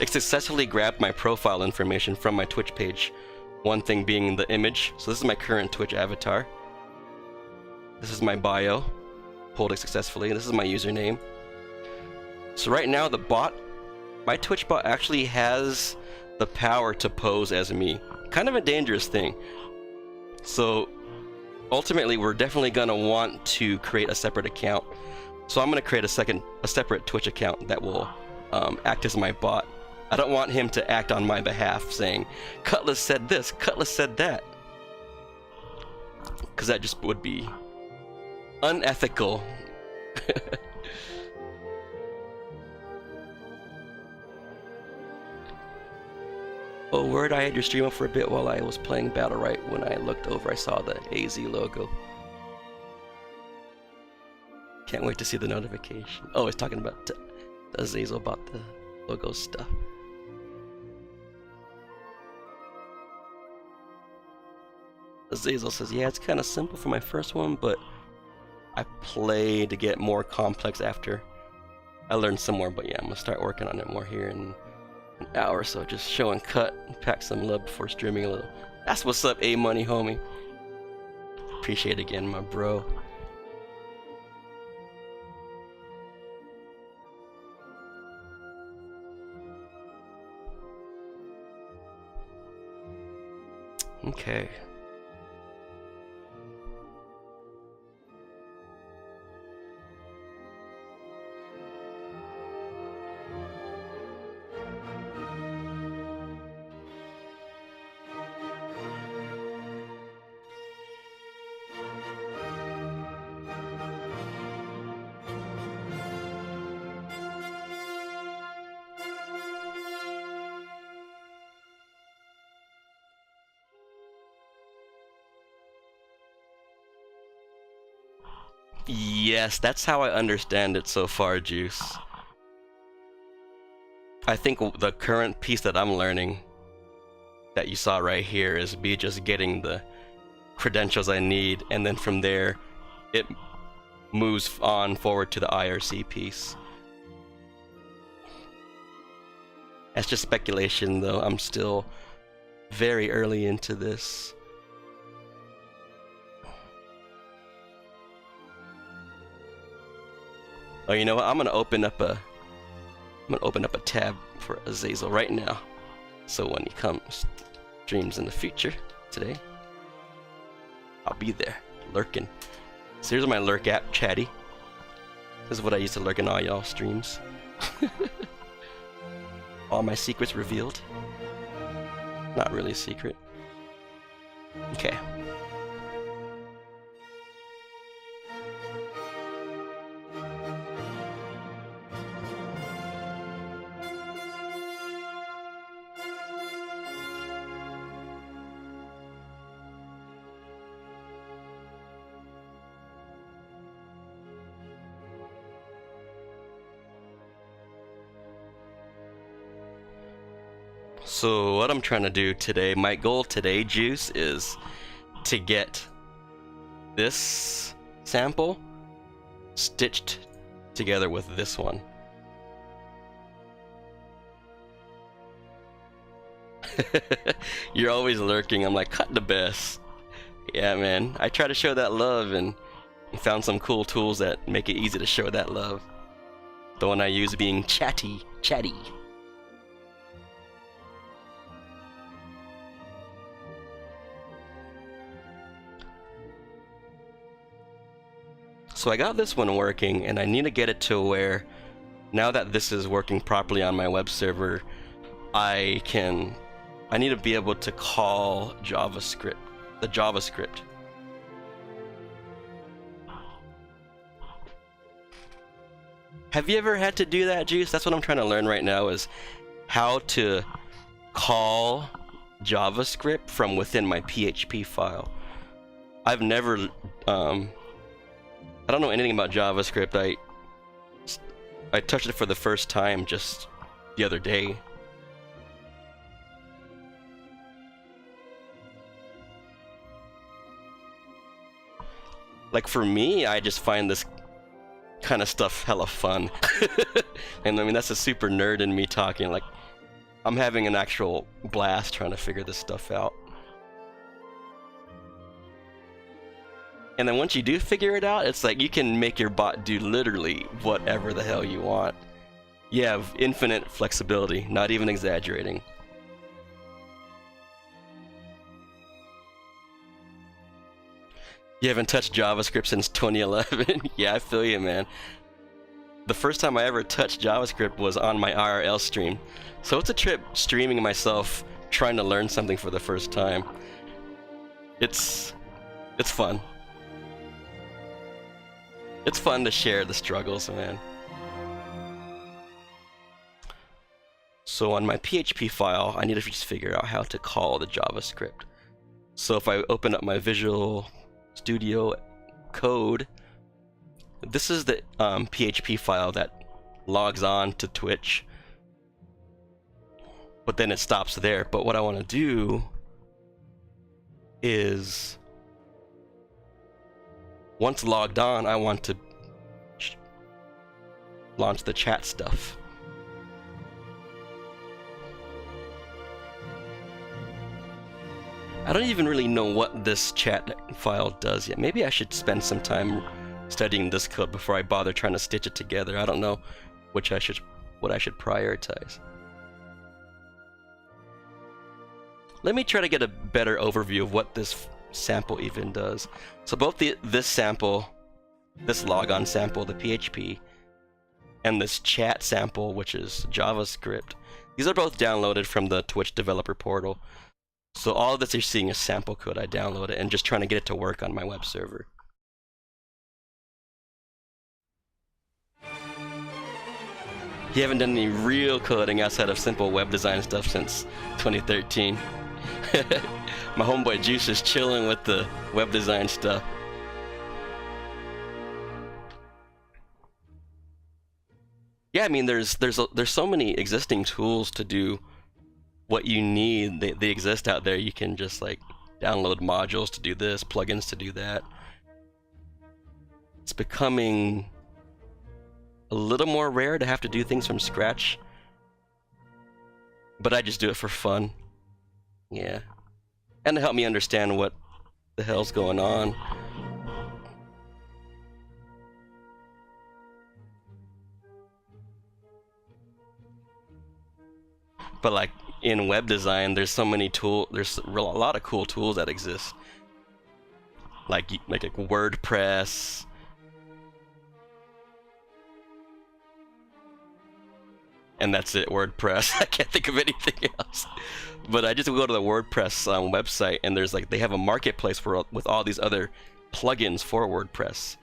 It successfully grabbed my profile information from my Twitch page. One thing being the image. So this is my current Twitch avatar. This is my bio. Pulled it successfully. This is my username. So right now the bot, my Twitch bot actually has the power to pose as me. Kind of a dangerous thing. So ultimately we're definitely gonna want to create a separate account. So I'm gonna create a separate Twitch account that will act as my bot. I don't want him to act on my behalf saying, Cutlass said this, Cutlass said that. Because that just would be unethical. Oh, word, I had your stream up for a bit while I was playing Battle Right. When I looked over, I saw the AZ logo. Can't wait to see the notification. Oh, it's talking about Azazel about the logo stuff. Azazel says, yeah, it's kind of simple for my first one, but I play to get more complex after I learned some more. But yeah, I'm gonna start working on it more here in an hour or so. Just show and cut and pack some love before streaming a little. That's what's up, A-Money, homie. Appreciate it again, my bro. Okay. Yes, that's how I understand it so far, Juice. I think the current piece that I'm learning that you saw right here is me just getting the credentials I need, and then from there it moves on forward to the IRC piece. That's just speculation though, I'm still very early into this. Oh, you know what? I'm gonna open up a tab for Azazel right now. So when he comes, streams in the future today, I'll be there, lurking. So here's my lurk app, Chatty. This is what I used to lurk in all y'all streams. All my secrets revealed. Not really a secret. Okay. So what I'm trying to do today, my goal today, Juice, is to get this sample stitched together with this one. You're always lurking. I'm like, cut the best. Yeah, man. I try to show that love and found some cool tools that make it easy to show that love. The one I use being Chatty. So I got this one working, and I need to get it to where, now that this is working properly on my web server, I need to be able to call JavaScript, the JavaScript. Have you ever had to do that, Juice? That's what I'm trying to learn right now, is how to call JavaScript from within my PHP file. I've never, I don't know anything about JavaScript. I touched it for the first time just the other day. Like for me, I just find this kind of stuff hella fun. And I mean, that's a super nerd in me talking. Like, I'm having an actual blast trying to figure this stuff out. And then once you do figure it out, it's like you can make your bot do literally whatever the hell you want. You have infinite flexibility, not even exaggerating. You haven't touched JavaScript since 2011? Yeah, I feel you, man. The first time I ever touched JavaScript was on my IRL stream. So it's a trip streaming myself trying to learn something for the first time. It's fun. It's fun to share the struggles, man. So on my PHP file, I need to just figure out how to call the JavaScript. So if I open up my Visual Studio Code, this is the PHP file that logs on to Twitch. But then it stops there. But what I want to do is, once logged on, I want to launch the chat stuff. I don't even really know what this chat file does yet. Maybe I should spend some time studying this code before I bother trying to stitch it together. I don't know what I should prioritize. Let me try to get a better overview of what this sample even does. So both this sample, this logon sample, the PHP, and this chat sample, which is JavaScript, these are both downloaded from the Twitch developer portal. So all of this you're seeing is sample code. I download it and just trying to get it to work on my web server. You haven't done any real coding outside of simple web design stuff since 2013. My homeboy Juice is chilling with the web design stuff. Yeah, I mean, there's so many existing tools to do what you need. They exist out there. You can just like download modules to do this, plugins to do that. It's becoming a little more rare to have to do things from scratch, but I just do it for fun. Yeah, and to help me understand what the hell's going on. But like in web design, there's so many there's a lot of cool tools that exist, like a WordPress. And that's it, WordPress. I can't think of anything else. But I just go to the WordPress website, and there's like, they have a marketplace with all these other plugins for WordPress.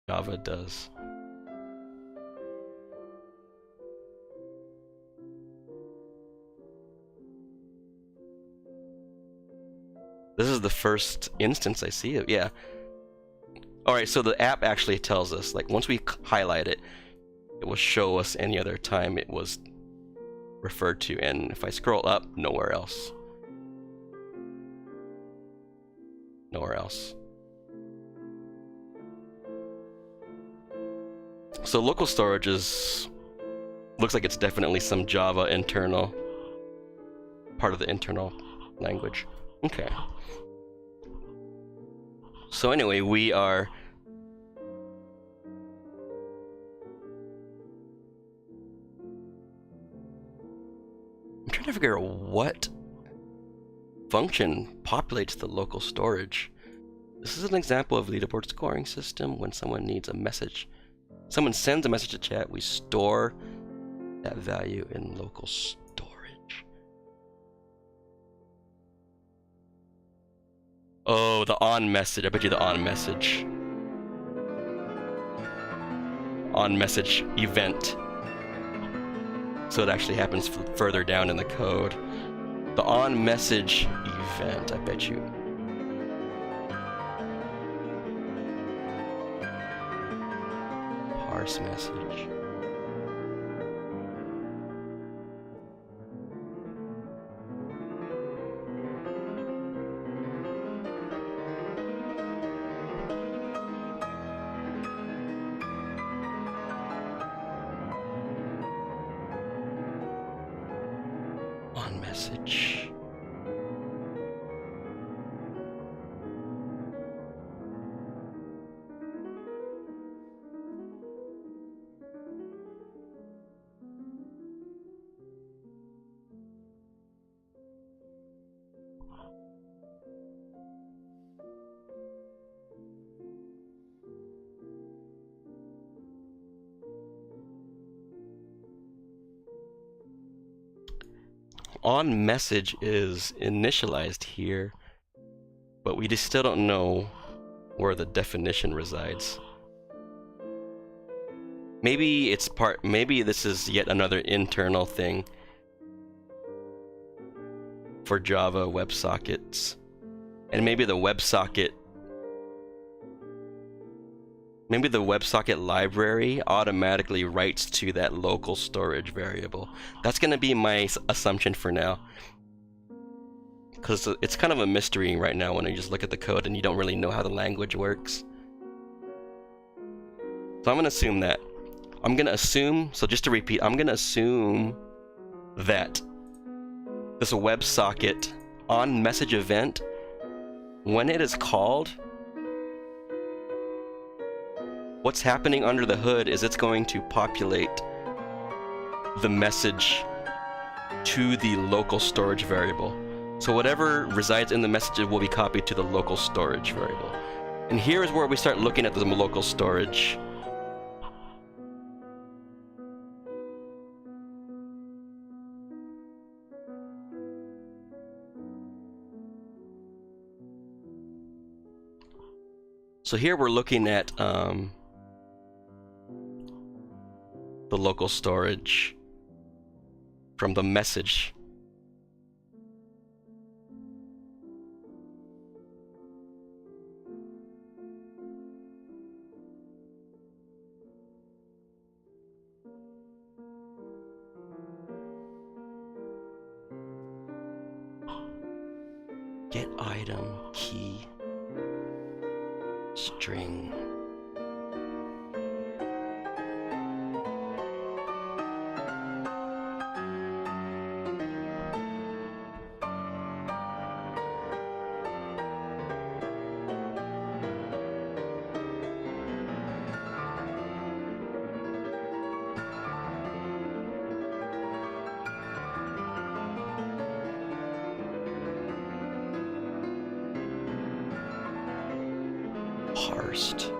Java does. This is the first instance I see it, yeah. Alright, so the app actually tells us, like, once we highlight it, it will show us any other time it was referred to, and if I scroll up, nowhere else. Nowhere else. So local storage looks like it's definitely some Java internal, part of the internal language. Okay. So anyway, we are I'm trying to figure out what function populates the local storage. This is an example of leaderboard scoring system. When someone needs a message, someone sends a message to chat, we store that value in local storage. Oh, the on message. I bet you the on message. On message event. So it actually happens further down in the code. The on message event, I bet you. Parse message. On message. On message is initialized here, but we just still don't know where the definition resides. Maybe it's maybe this is yet another internal thing for Java WebSockets, and maybe the WebSocket library automatically writes to that local storage variable. That's going to be my assumption for now, because it's kind of a mystery right now when you just look at the code and you don't really know how the language works. So I'm going to assume that. So just to repeat, I'm going to assume that this WebSocket on message event, when it is called, what's happening under the hood is it's going to populate the message to the local storage variable. So whatever resides in the message will be copied to the local storage variable. And here is where we start looking at the local storage. So here we're looking at the local storage from the message. Get item key string. Parsed.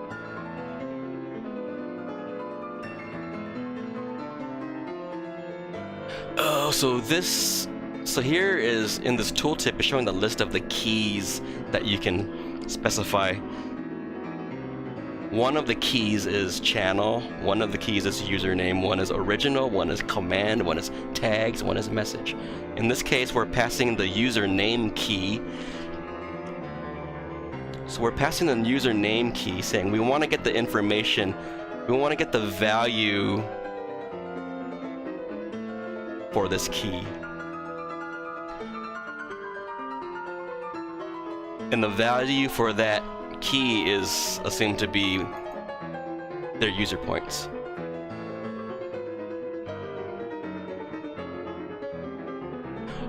Oh, so here is, in this tooltip, is showing the list of the keys that you can specify. one of the keys is channel, one of the keys is username, one is original, one is command, one is tags, one is message. In this case, we're passing the username key. So we're passing the username key saying we want to get the information, we want to get the value for this key. And the value for that key is assumed to be their user points.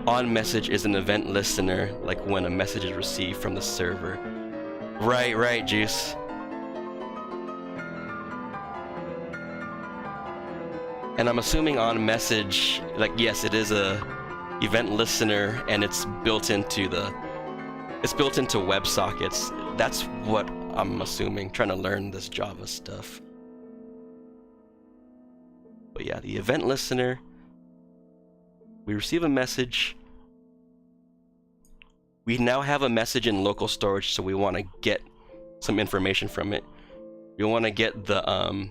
On message is an event listener, like when a message is received from the server. Right, Juice. And I'm assuming on message, like, yes, it is a event listener, and it's built into WebSockets. That's what I'm assuming, trying to learn this Java stuff. But yeah, the event listener, we receive a message. We now have a message in local storage, so we want to get some information from it. We want to get the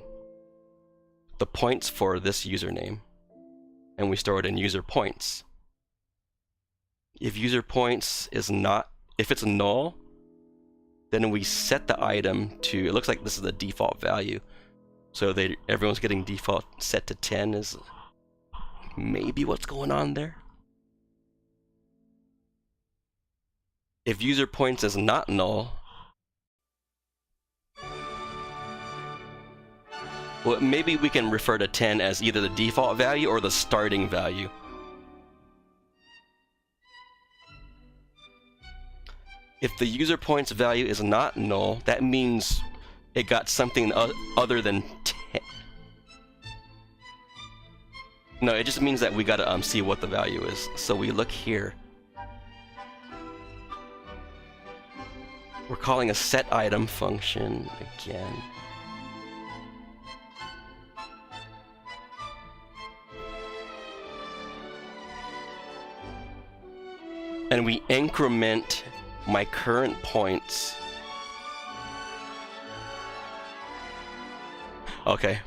points for this username, and we store it in user points. If user points is not, if it's null, then we set the item to, it looks like this is the default value. So everyone's getting default set to 10 is maybe what's going on there. If user points is not null, well, maybe we can refer to 10 as either the default value or the starting value. If the user points value is not null, that means it got something other than 10. No, it just means that we gotta see what the value is. So we look here. We're calling a set item function again. And we increment my current points. Okay.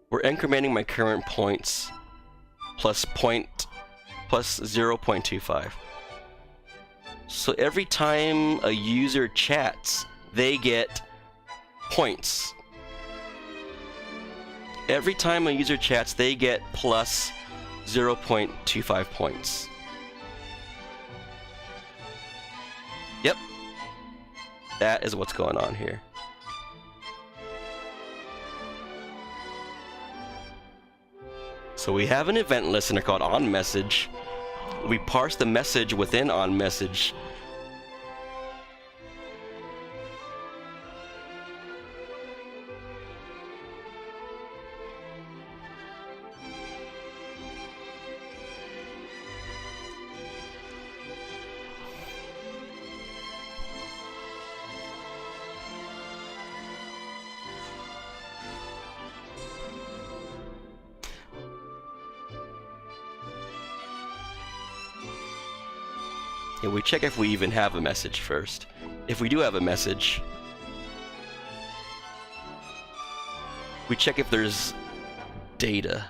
We're incrementing my current points plus 0.25. So every time a user chats, they get points. Every time a user chats, they get plus 0.25 points. Yep. That is what's going on here. So we have an event listener called onMessage. We parse the message within onMessage. And we check if we even have a message first. If we do have a message, we check if there's data.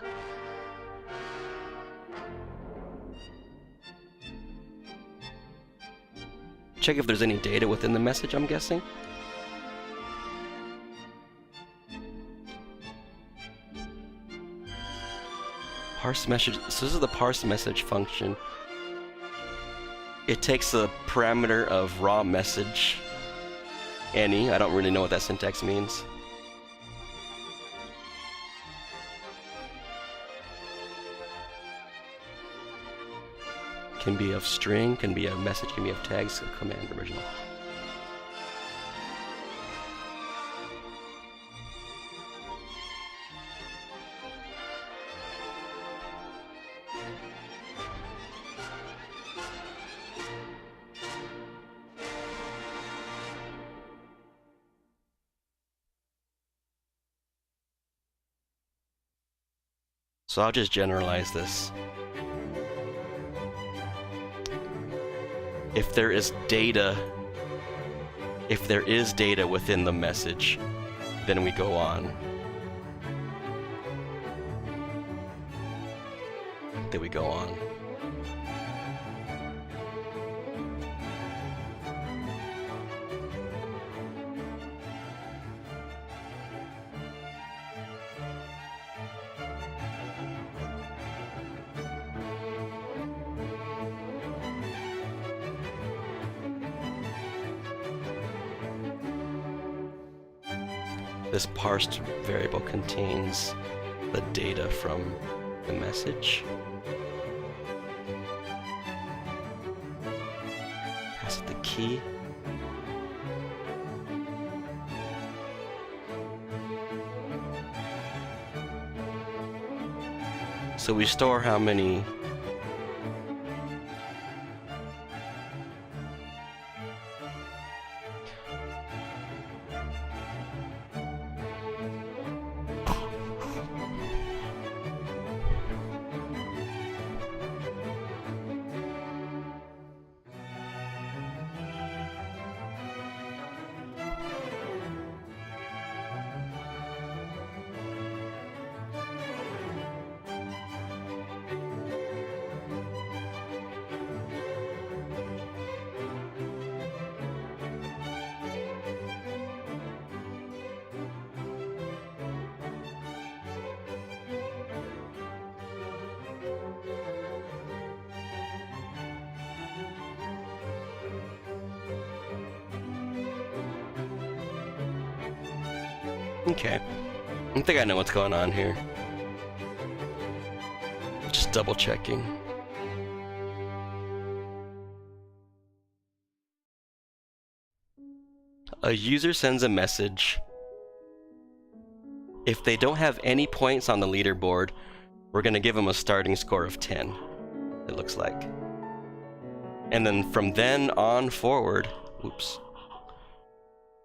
Check if there's any data within the message, I'm guessing. Parse message. So this is the parse message function. It takes the parameter of raw message, any. I don't really know what that syntax means. Can be of string, can be a message, can be of tags, command, original. So I'll just generalize this. If there is data within the message, then we go on. Then we go on. This parsed variable contains the data from the message. Pass it the key. So we store how many? Okay, I think I know what's going on here. Just double checking. A user sends a message. If they don't have any points on the leaderboard, we're gonna give them a starting score of 10, it looks like. And then from then on forward,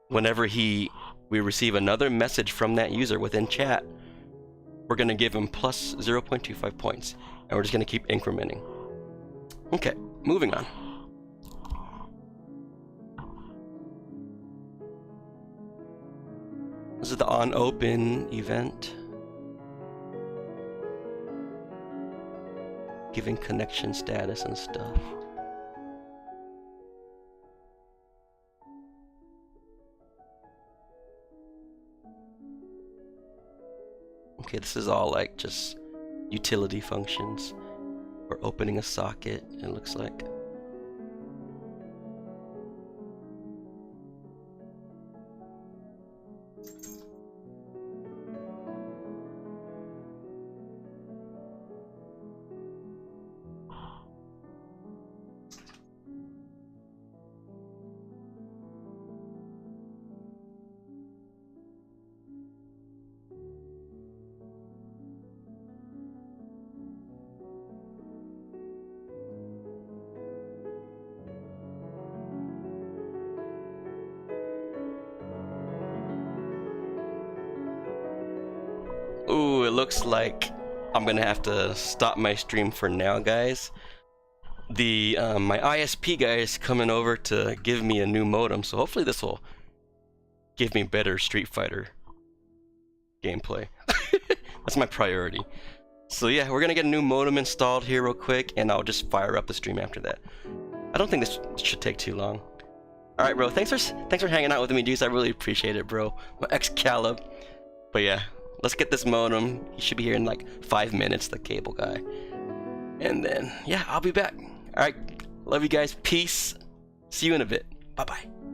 whenever we receive another message from that user within chat, we're gonna give him plus 0.25 points, and we're just gonna keep incrementing. Okay, moving on. This is the on open event. Giving connection status and stuff. Okay, this is all like just utility functions. We're opening a socket, it looks like. Ooh, it looks like I'm gonna have to stop my stream for now, guys. My ISP guy is coming over to give me a new modem, so hopefully this will give me better Street Fighter gameplay. That's my priority. So yeah, we're gonna get a new modem installed here real quick, and I'll just fire up the stream after that. I don't think this should take too long. All right, bro. Thanks for hanging out with me, dudes. I really appreciate it, bro. My ex-Caleb. But yeah. Let's get this modem. He should be here in like 5 minutes, the cable guy. And then, yeah, I'll be back. All right. Love you guys. Peace. See you in a bit. Bye-bye.